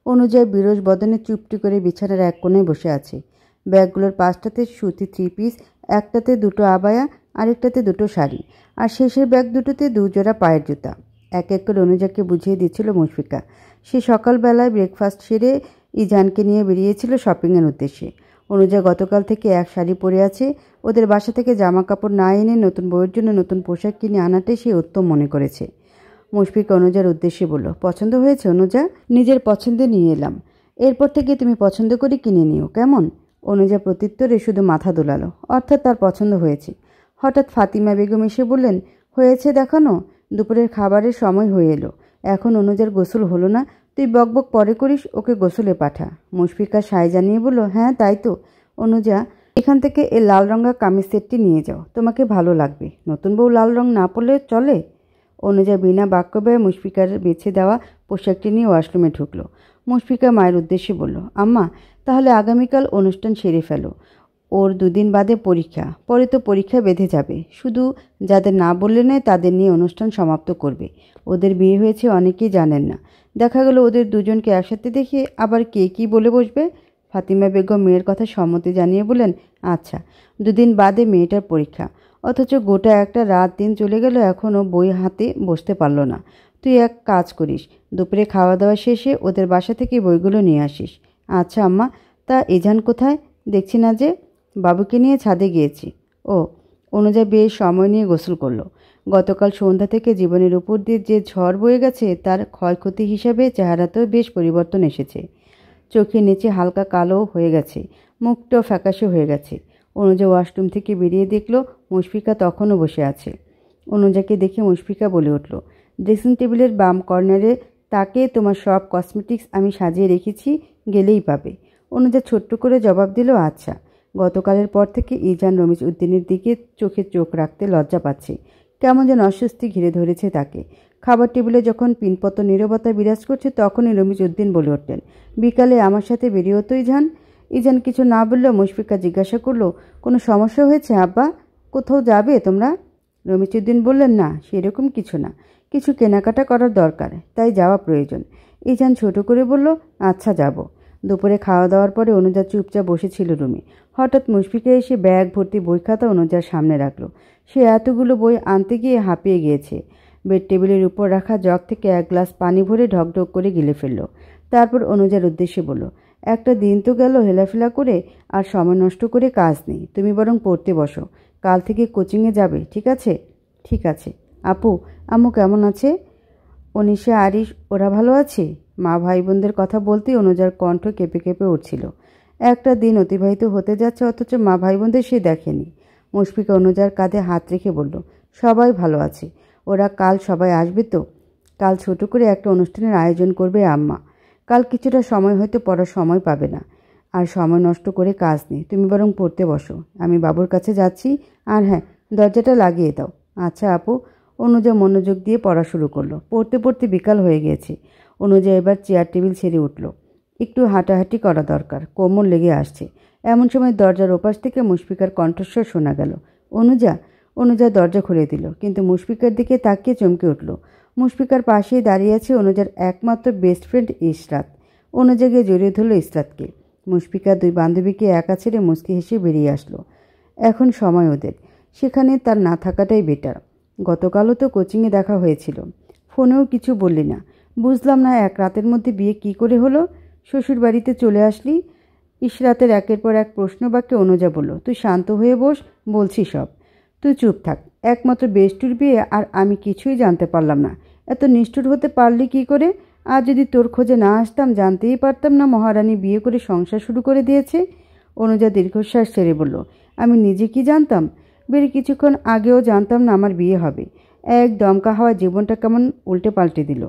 [SPEAKER 1] অনুজা বিরস বদনে চুপটি করে বিছানার এক কোণে বসে আছে। ব্যাগগুলোর পাঁচটাতে সুতি 3 পিস, একটাতে দুটো আবায়া, আরেকটাতে দুটো শাড়ি, আর শেষের ব্যাগ দুটোতে 2 জোড়া পায়ের জুতা। এক এক করে অনুজাকে বুঝিয়ে দিচ্ছিল মুশফিকা। সে সকালবেলায় ব্রেকফাস্ট সেরে ইজানকে নিয়ে বেরিয়েছিল শপিংয়ের উদ্দেশ্যে। অনুজা গতকাল থেকে এক শাড়ি পরে আছে। ওদের বাসা থেকে জামা কাপড় না এনে নতুন বউয়ের জন্য নতুন পোশাক কিনে আনাটাই সে উত্তম মনে করেছে। মুশফিকা অনুজার উদ্দেশ্যে বলল, পছন্দ হয়েছে অনুজা? নিজের পছন্দে নিয়ে এলাম, এরপর থেকে তুমি পছন্দ করে কিনে নিও, কেমন? অনুজা প্রত্যুত্তরে শুধু মাথা দোলালো, অর্থাৎ তার পছন্দ হয়েছে। হঠাৎ ফাতিমা বেগম এসে বললেন, হয়েছে দেখানো, দুপুরের খাবারের সময় হয়ে এলো, এখন অনুজার গোসল হলো না, তুই বকবক পরে করিস, ওকে গোসলে পাঠা। মুশফিকা সায় জানিয়ে বলল, হ্যাঁ তাই তো। অনুজা, এখান থেকে এই লাল রঙা কামিজ সেটটি নিয়ে যাও, তোমাকে ভালো লাগবে। নতুন বউ লাল রং না পরলে চলে? অনুজা বিনা বাক্য ব্যয়ে মুশফিকার বেছে দেওয়া পোশাকটি নিয়ে ওয়াশরুমে ঢুকলো। মুশফিকা মায়ের উদ্দেশ্যে বলল, আম্মা, তাহলে আগামীকাল অনুষ্ঠান সেরে ফেলো, ওর 2 দিন বাদে পরীক্ষা, পরে তো পরীক্ষা বেঁধে যাবে, শুধু যাদের না বললে নয় তাদের নিয়ে অনুষ্ঠান সমাপ্ত করবে। ওদের বিয়ে হয়েছে অনেকেই জানেন না, দেখা গেল ওদের দুজনকে একসাথে দেখে আবার কে কী বলে বসবে। ফাতিমা বেগম মেয়ের কথা সম্মতি জানিয়ে বললেন, আচ্ছা, 2 দিন বাদে মেয়েটার পরীক্ষা, অথচ গোটা একটা রাত দিন চলে গেল, এখনও বই হাতে বসতে পারল না। তুই এক কাজ করিস, দুপুরে খাওয়া দাওয়া শেষে ওদের বাসা থেকে বইগুলো নিয়ে আসিস। আচ্ছা আম্মা, তা এজান কোথায়? দেখছি না যে। বাবুকে নিয়ে ছাদে গিয়েছি। ও। অনুজা বেশ সময় নিয়ে গোসল করলো। গতকাল সন্ধ্যা থেকে জীবনের উপর দিয়ে যে ঝড় বয়ে গেছে তার ক্ষয়ক্ষতি হিসাবে চেহারাতেও বেশ পরিবর্তন এসেছে। চোখের নিচে হালকা কালো হয়ে গেছে, মুখটাও ফ্যাকাশে হয়ে গেছে। অনুজা ওয়াশরুম থেকে বেরিয়ে দেখল মুশফিকা তখনও বসে আছে। অনুজাকে দেখে মুশফিকা বলে উঠল, ড্রেসিং টেবিলের বাম কর্নারে তাকে তোমার সব কসমেটিক্স আমি সাজিয়ে রেখেছি, গেলেই পাবে। অনুজা ছোট্ট করে জবাব দিল, আচ্ছা। গতকালের পর থেকে ইজান রমিজ উদ্দিনের দিকে চোখে চোখ রাখতে লজ্জা পাচ্ছে, কেমন যেন অস্বস্তি ঘিরে ধরেছে তাকে। খাবার টেবিলে যখন পিনপত নীরবতা বিরাজ করছে তখনই রমিজ উদ্দিন বলে উঠলেন, বিকালে আমার সাথে বেরিয়ে হতো ইজান। ইজান কিছু না বললেও মুশফিকা জিজ্ঞাসা করলো, কোনো সমস্যা হয়েছে আব্বা? কোথাও যাবে তোমরা? রমিজ উদ্দিন বললেন, না সেরকম কিছু না, কিছু কেনাকাটা করার দরকার, তাই যাওয়া প্রয়োজন। ইজান ছোট করে বলল, আচ্ছা যাব। দুপুরে খাওয়া দাওয়ার পরে অনুজা চুপচাপ বসেছিল রুমে। হঠাৎ মুশফিকা এসে ব্যাগ ভর্তি বই খাতা অনুজার সামনে রাখলো। সে এতগুলো বই আনতে গিয়ে হাঁপিয়ে গিয়েছে। বেড টেবিলের উপর রাখা জগ থেকে 1 গ্লাস পানি ভরে ঢকঢক করে গিলে ফেলল। তারপর অনুজার উদ্দেশ্যে বলল, একটা দিন তো গেল হেলাফেলা করে, আর সময় নষ্ট করে কাজ নেই, তুমি বরং পড়তে বসো, কাল থেকে কোচিংয়ে যাবে, ঠিক আছে? ঠিক আছে। আপু, আম্মু কেমন আছে? অনিশা, আরিশ, ওরা ভালো আছে? মা ভাই বোনদের কথা বলতেই অনুজার কণ্ঠ কেঁপে কেঁপে উঠছিল। একটা দিন অতিবাহিত হতে যাচ্ছে অথচ মা ভাই বোনদের সে দেখেনি। মুশফিকা অনুজার কাঁধে হাত রেখে বলল, সবাই ভালো আছে, ওরা কাল সবাই আসবে তো? কাল ছোট করে একটা অনুষ্ঠানের আয়োজন করবে আম্মা। কাল কিছুটা সময় হয়তো পড়ার সময় পাবে না, আর সময় নষ্ট করে কাজ নেই, তুমি বরং পড়তে বসো, আমি বাবুর কাছে যাচ্ছি। আর হ্যাঁ, দরজাটা লাগিয়ে দাও। আচ্ছা আপু। অনুজা মনোযোগ দিয়ে পড়া শুরু করলো। পড়তে পড়তে বিকাল হয়ে গিয়েছে। অনুজা এবার চেয়ার টেবিল ছেড়ে উঠল। একটু হাঁটাহাঁটি করা দরকার, কোমর লেগে আসছে। এমন সময় দরজার ওপাশ থেকে মুশফিকার কণ্ঠস্বর শোনা গেল, অনুজা। অনুজা দরজা খুলে দিল, কিন্তু মুশফিকার দিকে তাকিয়ে চমকে উঠল। মুশফিকার পাশেই দাঁড়িয়ে আছে অনুজার একমাত্র বেস্ট ফ্রেন্ড ইশরাত। অনুজা গিয়ে জড়িয়ে ধরল ইশরাতকে। মুশফিকার 2 বান্ধবীকে একা ছেড়ে মুচকি হেসে বেরিয়ে আসলো। এখন সময় ওদের, সেখানে তার না থাকাটাই বেটার। গতকালও তো কোচিংয়ে দেখা হয়েছিল, ফোনেও কিছু বললি না। বুঝলাম না এক রাতের মধ্যে বিয়ে কি করে হলো? শ্বশুর বাড়িতে চলে আসলি? ইশরাতের একের পর এক প্রশ্ন বাক্যে অনুজা বলল, তুই শান্ত হয়ে বস, বলছি সব। তুই চুপ থাক, একমাত্র বেস্টুর বিয়ে আর আমি কিছুই জানতে পারলাম না। এত নিষ্ঠুর হতে পারলি কি করে? আর যদি তোর খোঁজে না আসতাম জানতেই পারতাম না মহারানী বিয়ে করে সংসার শুরু করে দিয়েছে। অনুজা দীর্ঘশ্বাস ছেড়ে বলল, আমি নিজে কি জানতাম? বেশ কিছুক্ষণ আগেও জানতাম না আমার বিয়ে হবে। এক দমকা হাওয়া জীবনটা কেমন উল্টে পাল্টে দিল।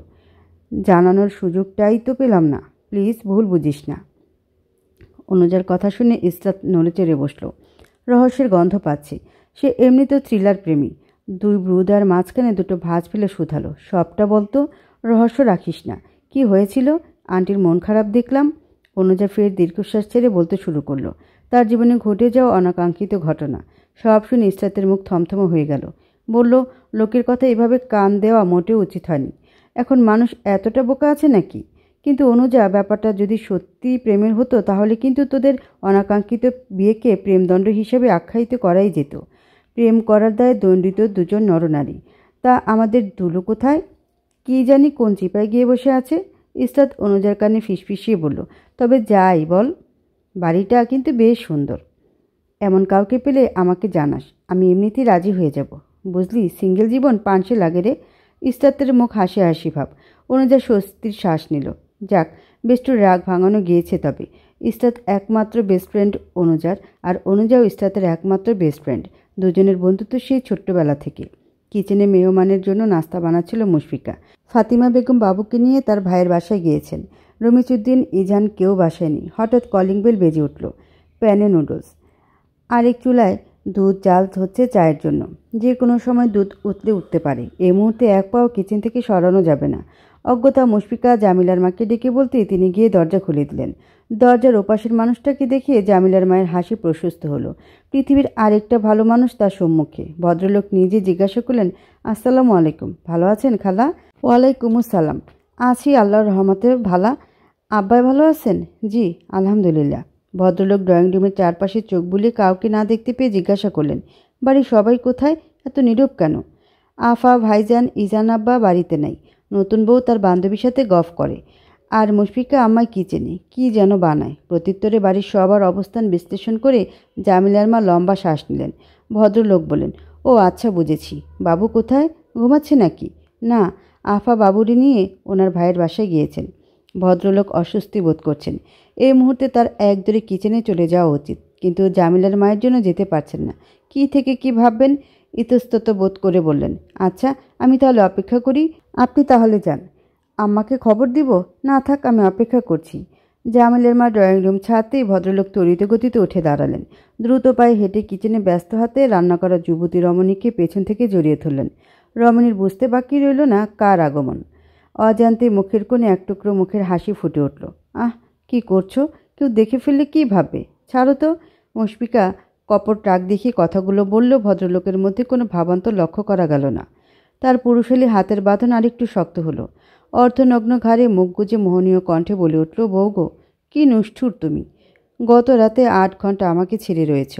[SPEAKER 1] জানানোর সুযোগটাই তো পেলাম না, প্লিজ ভুল বুঝিস না। অনুজার কথা শুনে ইশরাত নড়ে চড়ে বসল। রহস্যের গন্ধ পাচ্ছে। সে এমনি তো থ্রিলার প্রেমী। 2 ব্রুদার মাঝখানে 2টো ভাঁজ ফেলে শুধালো, সবটা বলতো, রহস্য রাখিস না। কি হয়েছিল? আন্টির মন খারাপ দেখলাম। অনুজা ফের দীর্ঘশ্বাস ছেড়ে বলতে শুরু করলো, তার জীবনে ঘটে যাওয়া অনাকাঙ্ক্ষিত ঘটনা। সব শুনে ইশরাতের মুখ থমথম হয়ে গেল। বলল, লোকের কথা এভাবে কান দেওয়া মোটেও উচিত হয়নি। এখন মানুষ এতটা বোকা আছে নাকি? কিন্তু অনুজা, ব্যাপারটা যদি সত্যি প্রেমের হতো তাহলে কিন্তু তোদের অনাকাঙ্ক্ষিত বিয়েকে প্রেমদণ্ড হিসেবে আখ্যায়িত করাই যেত। প্রেম করার দায়ে দণ্ডিত 2জন নরনারী। তা আমাদের দুলু কোথায়? কি জানি কোন চিপায় গিয়ে বসে আছে। ইসরাত অনুজার কানে ফিসফিসিয়ে বলল, তবে যাই বল, বাড়িটা কিন্তু বেশ সুন্দর। এমন কাউকে পেলে আমাকে জানাস, আমি এমনিতেই রাজি হয়ে যাব। বুঝলি, সিঙ্গেল জীবন পানসে লাগে রে। ইসরাতের মুখ হাসি হাসি ভাব। অনুজা স্বস্তির শ্বাস নিল। যাক, বেষ্টুর রাগ ভাঙানো গিয়েছে। তবে ইসরাত একমাত্র বেস্ট ফ্রেন্ড অনুজার, আর অনুজাও ইসরাতের একমাত্র বেস্ট ফ্রেন্ড। দুজনের বন্ধুত্ব সেই ছোট্টবেলা থেকে। কিচেনে মেহমানের জন্য নাস্তা বানাচ্ছিল মুশফিকা। ফাতিমা বেগম বাবুকে নিয়ে তার ভাইয়ের বাসায় গিয়েছেন। রমিজউদ্দিন, ইজান কেউ বাসায় নেই। হঠাৎ কলিং বেল বেজে উঠল। প্যানে নুডলস, আরেক চুলায় দুধ জাল হচ্ছে চায়ের জন্য। যে কোনো সময় দুধ উঠতে পারে। এই মুহূর্তে এক পাও কিচেন থেকে সরানো যাবে না। অজ্ঞতা মুশফিকা জামিলার মাকে ডেকে বলতে তিনি গিয়ে দরজা খুলে দিলেন। দরজার ওপাশের মানুষটাকে দেখে জামিলার মায়ের হাসি প্রশস্ত হলো। পৃথিবীর আরেকটা ভালো মানুষ তার সম্মুখে। ভদ্রলোক নিজে জিজ্ঞাসা করলেন, আসসালামু আলাইকুম, ভালো আছেন খালা? ওয়ালাইকুম আসসালাম, আছি আল্লাহর রহমতে ভালা। আব্বাই ভালো আছেন? জি আলহামদুলিল্লাহ। ভদ্রলোক ড্রয়িং রুমের চারপাশে চোখ বুলিয়ে কাউকে না দেখতে পেয়ে জিজ্ঞাসা করলেন, বাড়ির সবাই কোথায়? এত নীরব কেন? আফা, ভাইজান, ইজান আব্বা বাড়িতে নেই। নতুন বউ তার বান্ধবীর সাথে গফ করে। আর মুশফিকা আম্মাই কিচেনে কী যেন বানায়। প্রত্যুত্তরে বাড়ির সবার অবস্থান বিশ্লেষণ করে জামিলার মা লম্বা শ্বাস নিলেন। ভদ্রলোক বলেন, ও আচ্ছা বুঝেছি। বাবু কোথায়? ঘুমাচ্ছে নাকি? না, আফা বাবুরি নিয়ে ওনার ভাইয়ের বাসায় গিয়েছেন। ভদ্রলোক অস্বস্তি বোধ করছেন। এই মুহূর্তে তার একদরে কিচেনে চলে যাওয়া উচিত, কিন্তু জামিলার মায়ের জন্য যেতে পারছেন না। কি থেকে কি ভাববেন, ইতস্তত বোধ করে বললেন, আচ্ছা আমি তাহলে অপেক্ষা করি। আপনি তাহলে যান, আম্মাকে খবর দিব। না থাক, আমি অপেক্ষা করছি। জামিলের মা ড্রয়িং রুম ছাড়তেই ভদ্রলোক ত্বরিত গতিতে উঠে দাঁড়ালেন। দ্রুত পায়ে হেঁটে কিচেনে ব্যস্ত হাতে রান্না করা যুবতী রমণীকে পেছন থেকে জড়িয়ে ধরলেন। রমণীর বুঝতে বাকি রইল না কার আগমন। অজান্তে মুখের কোণে এক টুকরো মুখের হাসি ফুটে উঠল। আহ, কি করছো? কেউ দেখে ফেললে কী ভাববে? ছাড়ো তো। মুশফিকা কপট রাগ দেখিয়ে কথাগুলো বলল। ভদ্রলোকের মধ্যে কোনো ভাবান্তর লক্ষ্য করা গেল না। তার পুরুষালী হাতের বাঁধন আরেকটু শক্ত হলো। অর্ধনগ্ন ঘাড়ে মুখ গুজে মোহনীয় কণ্ঠে বলে উঠল, বউগো, কি নিষ্ঠুর তুমি! গত রাতে 8 ঘন্টা আমাকে ছেড়ে রয়েছ,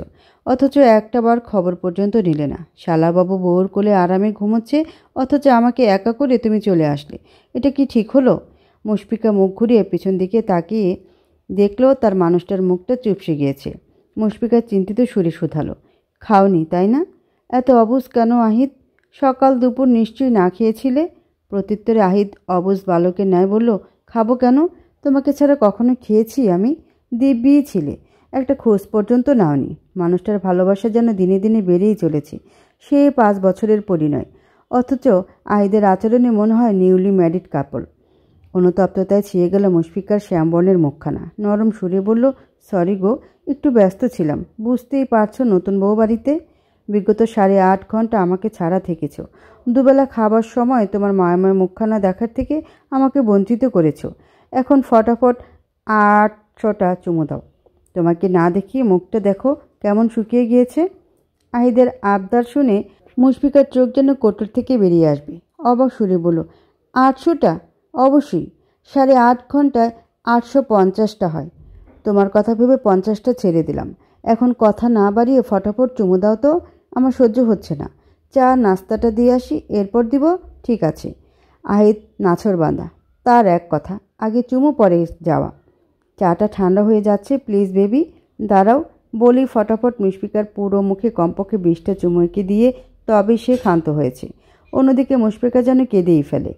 [SPEAKER 1] অথচ একটা বার খবর পর্যন্ত নিলে না। শালাবাবু বউর কোলে আরামে ঘুমোচ্ছে, অথচ আমাকে একা করে তুমি চলে আসলে। এটা কি ঠিক হলো? মুশফিকা মুখ ঘুরিয়ে পিছন দিকে তাকিয়ে দেখল তার মানুষটার মুখটা চুপসে গিয়েছে। মুশফিকা চিন্তিত সুরে শুধালো, খাওনি তাই না? এত অবুঝ কেন আহিত? সকাল দুপুর নিশ্চয়ই না খেয়েছিলে। প্রত্যুত্তরে আহিত অবুঝ বালকের ন্যায় বলল, খাবো কেন? তোমাকে ছাড়া কখনো খেয়েছি আমি? দিব্যি ছিলে, একটা খোঁজ পর্যন্ত নাওনি। মানুষটার ভালোবাসা যেন দিনে দিনে বেড়েই চলেছে। সে 5 বছরের পরিণয়, অথচ আহিদের আচরণে মনে হয় নিউলি ম্যারিড কাপল। অনুতপ্ততায় ছিঁড়ে গেল মুশফিকার শ্যামবর্ণের মুখখানা। নরম সুরে বলল, সরি গো, একটু ব্যস্ত ছিলাম। বুঝতেই পারছো, নতুন বউ বাড়িতে। বিগত 8.5 ঘন্টা আমাকে ছাড়া থেকেছ। দুবেলা খাবার সময় তোমার মায়াময় মুখখানা দেখার থেকে আমাকে বঞ্চিত করেছ। এখন ফটাফট 800টা চুমু দাও। তোমাকে না দেখিয়ে মুখটা দেখো কেমন শুকিয়ে গিয়েছে। আহিদের আবদার শুনে মুশফিকার চোখ যেন কোটর থেকে বেরিয়ে আসবে। অবাক সুরে বলল, 800টা? অবশ্যই। 8.5 ঘন্টায় 850টা হয়। তোমার কথা ভেবে 50টা ছেড়ে দিলাম। এখন কথা না বাড়িয়ে ফটাফট চুমু দাও তো, আমার সহ্য হচ্ছে না। চা নাস্তাটা দিয়ে আসি, এরপর দিব। ঠিক আছে। আহিত নাছর বাঁধা, তার এক কথা, আগে চুমু পরে যাওয়া। চাটা ঠান্ডা হয়ে যাচ্ছে, প্লিজ বেবি। দাঁড়াও বলি ফটাফট মুশফিকার পুরো মুখে কমপক্ষে 20টা চুমু এঁকে দিয়ে তবে সে ক্ষান্ত হয়েছে। অন্যদিকে মুশফিকা যেন কেঁদেই ফেলে।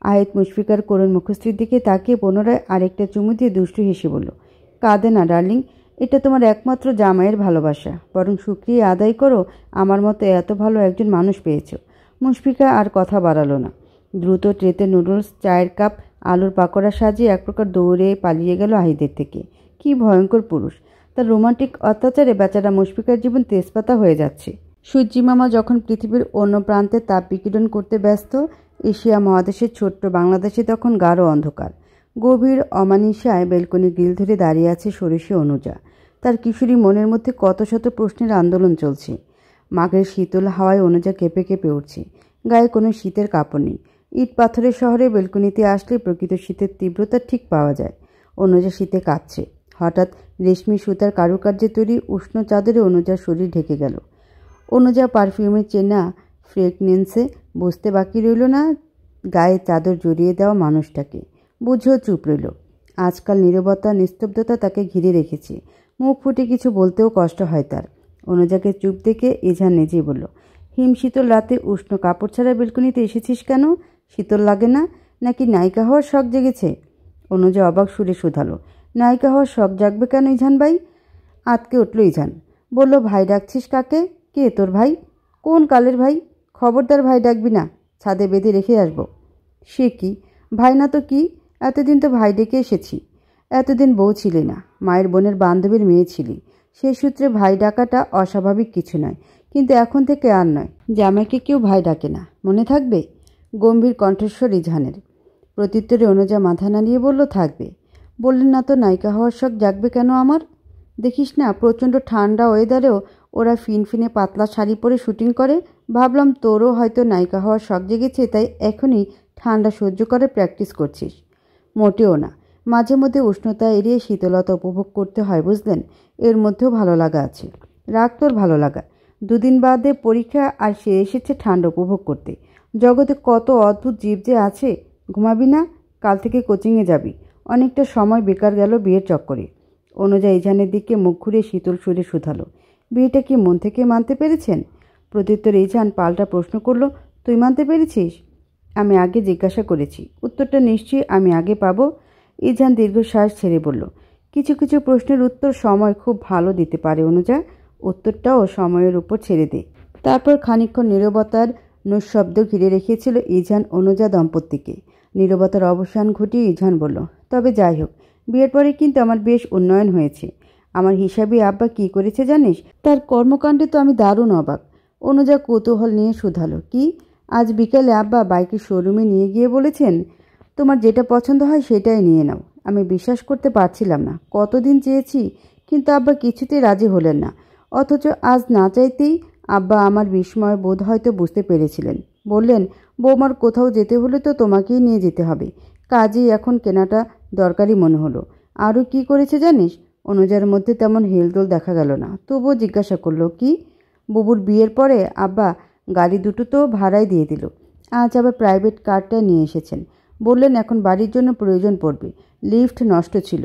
[SPEAKER 1] আহিত মুশফিকার করুণ মুখশ্রীর দিকে তাকিয়ে পুনরায় আরেকটা চুমু দিয়ে দুষ্টু হেসে বলল, কাঁদে না ডার্লিং, এটা তোমার একমাত্র জামাইয়ের ভালোবাসা। বরং শুকরিয়া আদায় করো, আমার মতো এত ভালো একজন মানুষ পেয়েছ। মুশফিকা আর কথা বাড়ালো না। দ্রুত ট্রেতে নুডলস, চায়ের কাপ, আলুর পাকোড়া সাজিয়ে এক প্রকার দৌড়ে পালিয়ে গেল আহিদের থেকে। কি ভয়ঙ্কর পুরুষ! তার রোমান্টিক অত্যাচারে বেচারা মুশফিকার জীবন তেজপাতা হয়ে যাচ্ছে। সূর্যি মামা যখন পৃথিবীর অন্য প্রান্তে তাপ বিকিরণ করতে ব্যস্ত, এশিয়া মহাদেশের ছোট্ট বাংলাদেশে তখন গাঢ় অন্ধকার। গভীর অমানিসায় বেলকনি গ্রিল ধরে দাঁড়িয়ে আছে ষোড়শী অনুজা। তার কিশোরী মনের মধ্যে কত শত প্রশ্নের আন্দোলন চলছে। মাঘের শীতল হাওয়ায় অনুজা কেঁপে কেঁপে উঠছে। গায়ে কোনো শীতের কাপড় নেই। ইট পাথরের শহরে বেলকনিতে আসলে প্রকৃত শীতের তীব্রতা ঠিক পাওয়া যায়। অনুজা শীতে কাঁপছে। হঠাৎ রেশমি সুতার কারুকার্যে তৈরি উষ্ণ চাদরে অনুজার শরীর ঢেকে গেল। অনুজা পারফিউমের চেনা ফ্রেগনেন্সে বুঝতে বাকি রইল না গায়ে চাদর জড়িয়ে দেওয়া মানুষটাকে। বুঝেও চুপ রইল। আজকাল নীরবতা নিস্তব্ধতা তাকে ঘিরে রেখেছে। মুখ ফুটে কিছু বলতেও কষ্ট হয় তার। অনুজাকে চুপ দেখে ইজান নিজেই বলল, হিমশীতল রাতে উষ্ণ কাপড় ছাড়া বেলকনিতে এসেছিস কেন? শীতল লাগে না? নাকি নায়িকা হওয়ার শখ জেগেছে? অনুজা অবাক সুরে শুধালো, নায়িকা হওয়ার শখ জাগবে কেন ইজান ভাই? আতকে উঠল ইজান। বলল, ভাই ডাকছিস কাকে? কে তোর ভাই? কোন কালের ভাই? খবরদার ভাই ডাকবি না, ছাদে বেঁধে রেখে আসবো। সে কি ভাই না তো কি? এতদিন তো ভাই ডেকে এসেছি। এতদিন বউ ছিলি না, মায়ের বোনের বান্ধবীর মেয়ে ছিলি, সেই সূত্রে ভাই ডাকাটা অস্বাভাবিক কিছু নয়, কিন্তু এখন থেকে আর নয়। জামাইকে কেউ ভাই ডাকে না, মনে থাকবে? গম্ভীর কণ্ঠস্বর ইজানের। প্রত্যুত্তরে অনুজা মাথা নাড়িয়ে বলল, থাকবে। বললেন না তো নায়িকা হওয়ার শখ জাগবে কেন আমার? দেখিস না প্রচণ্ড ঠান্ডা ওয়েদারেও ওরা ফিনফিনে পাতলা শাড়ি পরে শুটিং করে। ভাবলাম তোরও হয়তো নায়িকা হওয়ার শখ জেগেছে, তাই এখনই ঠান্ডা সহ্য করে প্র্যাকটিস করছিস। মোটেও না, মাঝে মধ্যে উষ্ণতা এড়িয়ে শীতলতা উপভোগ করতে হয় বুঝলেন। এর মধ্যেও ভালো লাগা আছে। রাগ তোর ভালো লাগা। দুদিন বাদে পরীক্ষা আর সে এসেছে ঠান্ডা উপভোগ করতে। জগতে কত অদ্ভুত জীব যে আছে। ঘুমাবি না? কাল থেকে কোচিংয়ে যাবি। অনেকটা সময় বেকার গেল বিয়ের চক্করে। অনুজা ইজানের দিকে মুখ ঘুরে শীতল সুরে শুধালো, বিয়েটা কি মন থেকে মানতে পেরেছেন? প্রত্যুত্তরে ইজান পাল্টা প্রশ্ন করল, তুই মানতে পেরেছিস? আমি আগে জিজ্ঞাসা করেছি, উত্তরটা নিশ্চয়ই আমি আগে পাবো। ইজান দীর্ঘশ্বাস ছেড়ে বলল, কিছু কিছু প্রশ্নের উত্তর সময় খুব ভালো দিতে পারে অনুজা, উত্তরটাও সময়ের উপর ছেড়ে দে। তারপর খানিকক্ষণ নীরবতার নৈঃশব্দ ঘিরে রেখেছিল ইজান অনুজা দম্পতিকে। নীরবতার অবসান ঘটিয়ে ইজান বলল, তবে যাই হোক, বিয়ের পরে কিন্তু আমার বেশ উন্নয়ন হয়েছে। আমার হিসাবে আব্বা কি করেছে জানিস? তার কর্মকাণ্ডে তো আমি দারুণ অবাক। অনুজা কৌতূহল নিয়ে শুধালো, কি? আজ বিকেলে আব্বা বাইকের শোরুমে নিয়ে গিয়ে বলেছেন, তোমার যেটা পছন্দ হয় সেটাই নিয়ে নাও। আমি বিশ্বাস করতে পারছিলাম না, কতদিন চেয়েছি, কিন্তু আব্বা কিছুতেই রাজি হলেন না। অথচ আজ না চাইতেই আব্বা আমার বিস্ময় বোধ হয়তো বুঝতে পেরেছিলেন। বললেন, বৌমার কোথাও যেতে হলে তো তোমাকেই নিয়ে যেতে হবে, কাজেই এখন কেনাটা দরকারি মনে হলো। আরও কি করেছে জানিস? অনুজার মধ্যে তেমন হেলদোল দেখা গেল না, তবুও জিজ্ঞাসা করলো, কি? বুবুর বিয়ের পরে আব্বা গাড়ি দুটো তো ভাড়ায় দিয়ে দিল। আজ আবার প্রাইভেট কারটা নিয়ে এসেছেন। বললেন এখন বাড়ির জন্য প্রয়োজন পড়বে, লিফট নষ্ট ছিল।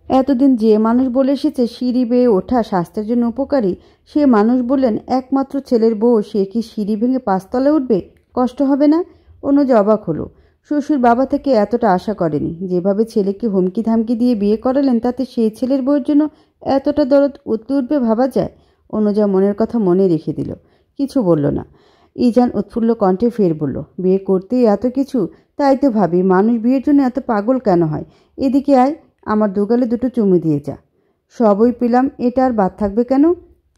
[SPEAKER 1] এতদিন যে মানুষ বলে এসেছে সিঁড়ি বেয়ে ওঠা স্বাস্থ্যের জন্য উপকারী, সে মানুষ বললেন একমাত্র ছেলের বউ, সে কি সিঁড়ি ভেঙে পাঁচতলায় উঠবে? কষ্ট হবে না? অনুজা অবাক হলো। শ্বশুর বাবা থেকে এতটা আশা করেনি। যেভাবে ছেলেকে হুমকি ধামকি দিয়ে বিয়ে করালেন, তাতে সেই ছেলের বউয়ের জন্য এতটা দরদ উতলে উঠবে ভাবা যায়? অনুজা মনের কথা মনে রেখে দিল, কিছু বলল না। ইজান উৎফুল্ল কণ্ঠে ফের বলল, বিয়ে করতেই এত কিছু? তাই তো ভাবি মানুষ বিয়ের জন্য এত পাগল কেন হয়। এদিকে আয়, আমার দুগালে দুটো চুমু দিয়ে যা। সবই পেলাম, এটা আর বাদ থাকবে কেন?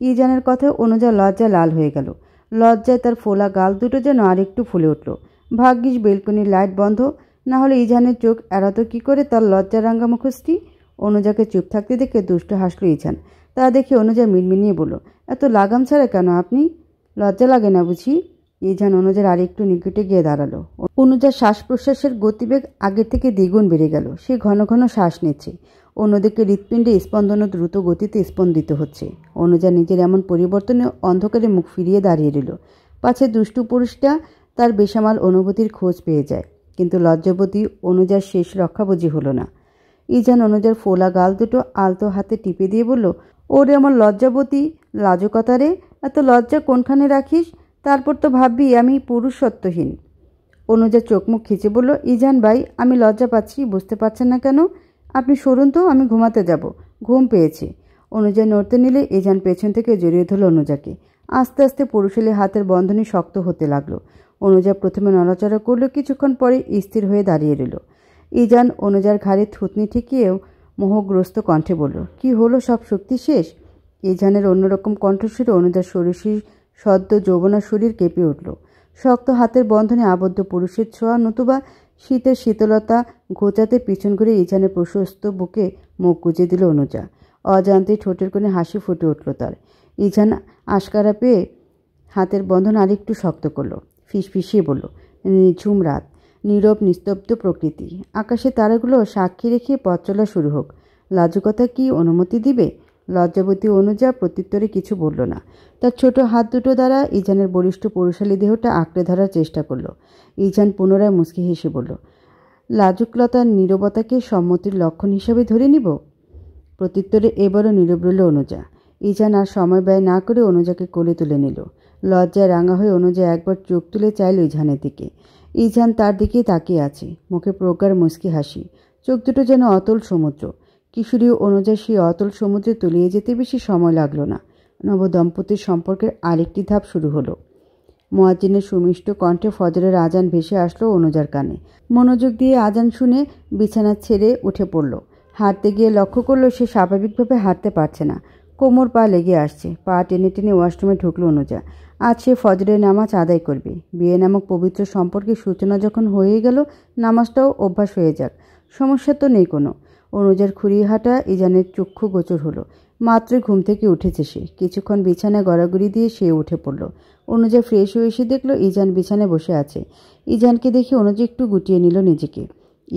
[SPEAKER 1] ইজানের কথায় অনুজা লজ্জা লাল হয়ে গেল। লজ্জায় তার ফোলা গাল দুটো যেন আরেকটু ফুলে উঠল। ভাগ্যিস বেলকনির লাইট বন্ধ, না হলে ইজানের চোখ এড়াতো কি করে তার লজ্জা রাঙ্গা মুখশ্রী। অনুজাকে চুপ থাকতে দেখে দুষ্ট হাসল ইজান। তা দেখে অনুজা মিনমিনিয়ে বলল, এত লাগাম ছাড়া কেন আপনি? লজ্জা লাগে না বুঝি? ইজান অনুজার আরেকটু নিকটে গিয়ে দাঁড়ালো। অনুজার শ্বাস প্রশ্বাসের গতিবেগ আগের থেকে দ্বিগুণ বেড়ে গেল। সে ঘন ঘন শ্বাস নিচ্ছে। অন্যদিকে হৃৎপিণ্ডে স্পন্দনও দ্রুত গতিতে স্পন্দিত হচ্ছে। অনুজা নিজের এমন পরিবর্তনে অন্ধকারে মুখ ফিরিয়ে দাঁড়িয়ে রইল। পাছে দুষ্টু পুরুষটা তার বেসামাল অনুভূতির খোঁজ পেয়ে যায়। কিন্তু লজ্জাবতী অনুজার শেষ রক্ষা বুঝি হলো না। ইজান অনুজার ফোলা গাল দুটো আলতো হাতে টিপে দিয়ে বলল, ওরে আমার লজ্জাবতী লাজকতা রে, এত লজ্জা কোনখানে রাখিস? তারপর তো ভাববি আমি পুরুষত্বহীন। অনুজা চোখ মুখ খিচে বলল, ইজান ভাই, আমি লজ্জা পাচ্ছি, বুঝতে পারছেন না কেন? আপনি সরুন তো, আমি ঘুমাতে যাব, ঘুম পেয়েছে। অনুজা নড়তে নিলে ইজান পেছন থেকে জড়িয়ে ধরল অনুজাকে। আস্তে আস্তে পুরুষেলি হাতের বন্ধনী শক্ত হতে লাগলো। অনুজা প্রথমে নড়াচড়া করল, কিছুক্ষণ পরে স্থির হয়ে দাঁড়িয়ে রইল। ইজান অনুজার ঘাড়ে থুতনি ঠেকিয়েও মোহগ্রস্ত কণ্ঠে বলল, কি হলো, সব শক্তি শেষ? ইজানের অন্যরকম কণ্ঠস্বরে অনুজার শরীর সদ্য যৌবনা শরীর কেঁপে উঠল। শক্ত হাতের বন্ধনে আবদ্ধ পুরুষের ছোঁয়া, নতুবা শীতের শীতলতা ঘোচাতে পিছন ঘুরে ইজানের প্রশস্ত বুকে মুখ গুজে দিল অনুজা। অজান্তে ঠোঁটের কোণে হাসি ফুটে উঠল তার। ইজান আশকারা পেয়ে হাতের বন্ধন আরেকটু শক্ত করল। ফিসফিসিয়ে বলল, নিঝুম রাত, নীরব নিস্তব্ধ প্রকৃতি, আকাশে তারাগুলো সাক্ষী রেখে পথ চলা শুরু হোক। লাজুকতা কি অনুমতি দিবে? লজ্জাবতী অনুজা প্রত্যুত্তরে কিছু বলল না। তার ছোট হাত দুটো দ্বারা ইজানের বলিষ্ঠ পুরুষালী দেহটা আঁকড়ে ধরার চেষ্টা করল। ইজান পুনরায় মুচকি হেসে বলল, লাজুকলতার নীরবতাকে সম্মতির লক্ষণ হিসাবে ধরে নিব? প্রত্যুত্তরে এবারও নীরব রইল অনুজা। ইজান আর সময় ব্যয় না করে অনুজাকে কোলে তুলে নিল। লজ্জায় রাঙা হয়ে অনুজা একবার চোখ তুলে চাইল ইজানের দিকে। ইজান তার দিকেই তাকিয়ে আছে, মুখে প্রগাঢ় মুচকি হাসি, চোখ দুটো যেন অতল সমুদ্র। কিশোরী অনুজা সেই অতল সমুদ্রে তলিয়ে যেতে বেশি সময় লাগলো না। নবদম্পতির সম্পর্কের আরেকটি ধাপ শুরু হলো। মুয়াজ্জিনের সুমিষ্ট কণ্ঠে ফজরের আজান ভেসে আসলো অনুজার কানে। মনোযোগ দিয়ে আজান শুনে বিছানা ছেড়ে উঠে পড়ল। হাঁটতে গিয়ে লক্ষ্য করলো সে স্বাভাবিকভাবে হাঁটতে পারছে না, কোমর পা লেগে আসছে। পা টেনে টেনে ওয়াশরুমে ঢুকলো অনুজা। আজ সে ফজরের নামাজ আদায় করবে। বিয়ে নামক পবিত্র সম্পর্কের সূচনা যখন হয়ে গেল, নামাজটাও অভ্যাস হয়ে যাক, সমস্যা তো নেই কোনো। অনুজার খুঁড়িয়ে হাঁটা ইজানের চক্ষু গোচর হলো। মাত্রই ঘুম থেকে উঠেছে সে। কিছুক্ষণ বিছানায় গড়াগড়ি দিয়ে সে উঠে পড়ল। অনুজা ফ্রেশ হয়ে এসে দেখলো ইজান বিছানায় বসে আছে। ইজানকে দেখে অনুজা একটু গুটিয়ে নিল নিজেকে।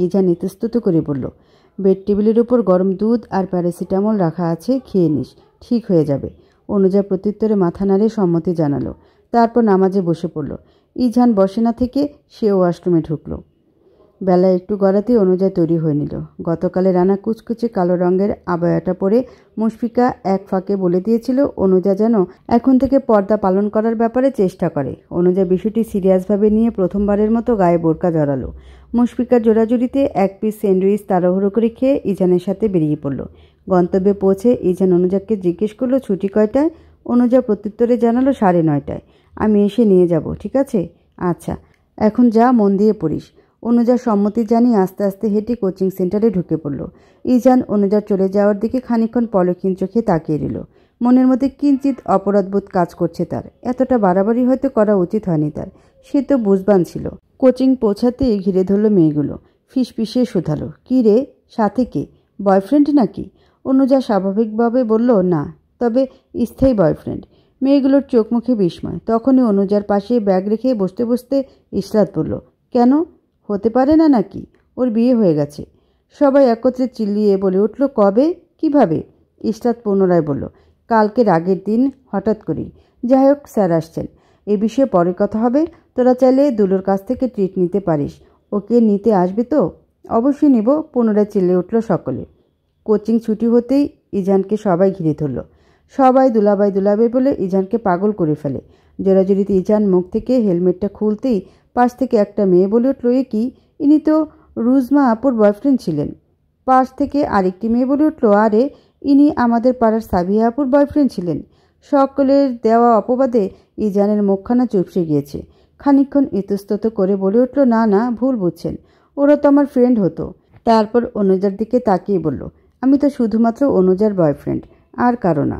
[SPEAKER 1] ইজান ইতস্তত করে বলল, বেড টেবিলের উপর গরম দুধ আর প্যারাসিটামল রাখা আছে, খেয়ে নিস, ঠিক হয়ে যাবে। অনুজা প্রত্যুত্তরে মাথা নাড়ে সম্মতি জানালো। তারপর নামাজে বসে পড়ল। ইজান বসে না থেকে সেও ওয়াশরুমে ঢুকলো। বেলা একটু গড়াতেই অনুজা তৈরি হয়ে নিল। গতকালের রানা কুচকুচে কালো রঙের আবায়াটা পরে মুশফিকা এক ফাঁকে বলে দিয়েছিল অনুজা যেন এখন থেকে পর্দা পালন করার ব্যাপারে চেষ্টা করে। অনুজা বিষয়টি সিরিয়াসভাবে নিয়ে প্রথমবারের মতো গায়ে বোরকা জড়ালো। মুশফিকার জোড়াজুড়িতে এক পিস স্যান্ডউইচ তাড়াহুড়ো করে খেয়ে ইজানের সাথে বেরিয়ে পড়ল। গন্তব্যে পৌঁছে ইজান অনুজাকে জিজ্ঞেস করলো ছুটি কয়টায়। অনুজা প্রত্যুত্তরে জানালো 9:30। আমি এসে নিয়ে যাব, ঠিক আছে? আচ্ছা, এখন যা, মন দিয়ে পড়িস। অনুজার সম্মতি জানিয়ে আস্তে আস্তে হেঁটে কোচিং সেন্টারে ঢুকে পড়ল। ইজান অনুজার চলে যাওয়ার দিকে খানিকক্ষণ পলকহীন চোখে তাকিয়ে রইল। মনের মধ্যে কিঞ্চিত অপরাধবোধ কাজ করছে তার। এতটা বাড়াবাড়ি হয়তো করা উচিত হয়নি তার, সে তো বুঝবান ছিল। কোচিং পৌঁছাতেই ঘিরে ধরল মেয়েগুলো। ফিসফিসিয়ে শুধালো, কী রে, সাথে কে? বয়ফ্রেন্ড নাকি? অনুজা স্বাভাবিকভাবে বলল, না, তবে স্থায়ী বয়ফ্রেন্ড। মেয়েগুলোর চোখ মুখে বিস্ময়। তখনই অনুজার পাশে ব্যাগ রেখে বসতে বসতে ইশরাত বলল, কেন, হতে পারে না নাকি? ওর বিয়ে হয়ে গেছে। সবাই একত্রে চিল্লিয়ে বলে উঠল, কবে, কিভাবে? ইশরাত পুনরায় বলল, কালকের আগের দিন, হঠাৎ করেই। যাই হোক, স্যার আসছেন, এ বিষয়ে পরে কথা হবে। তোরা চাইলে দুলোর কাছ থেকে ট্রিট নিতে পারিস। ওকে নিতে আসবে তো? অবশ্যই নিব, পুনরায় চিল্লে উঠল সকলে। কোচিং ছুটি হতেই ইজানকে সবাই ঘিরে ধরল। সবাই দুলাভাই দুলাভাই বলে ইজানকে পাগল করে ফেলে। জোরাজুরিতে ইজান মুখ থেকে হেলমেটটা খুলতেই পাশ থেকে একটা মেয়ে বলে উঠল, এ কি, ইনি তো রুজমা আপুর বয়ফ্রেন্ড ছিলেন। পাশ থেকে আরেকটি মেয়ে বলে উঠল, আরে ইনি আমাদের পাড়ার সাবিয়া আপুর বয়ফ্রেন্ড ছিলেন। সকলের দেওয়া অপবাদে ইজানের মুখখানা চুপসে গিয়েছে। খানিকক্ষণ ইতস্তত করে বলে উঠল, না না, ভুল বুঝছেন, ওরা তো আমার ফ্রেন্ড হতো। তারপর অনুজার দিকে তাকিয়ে বলল, আমি তো শুধুমাত্র অনুজার বয়ফ্রেন্ড, আর কারো না।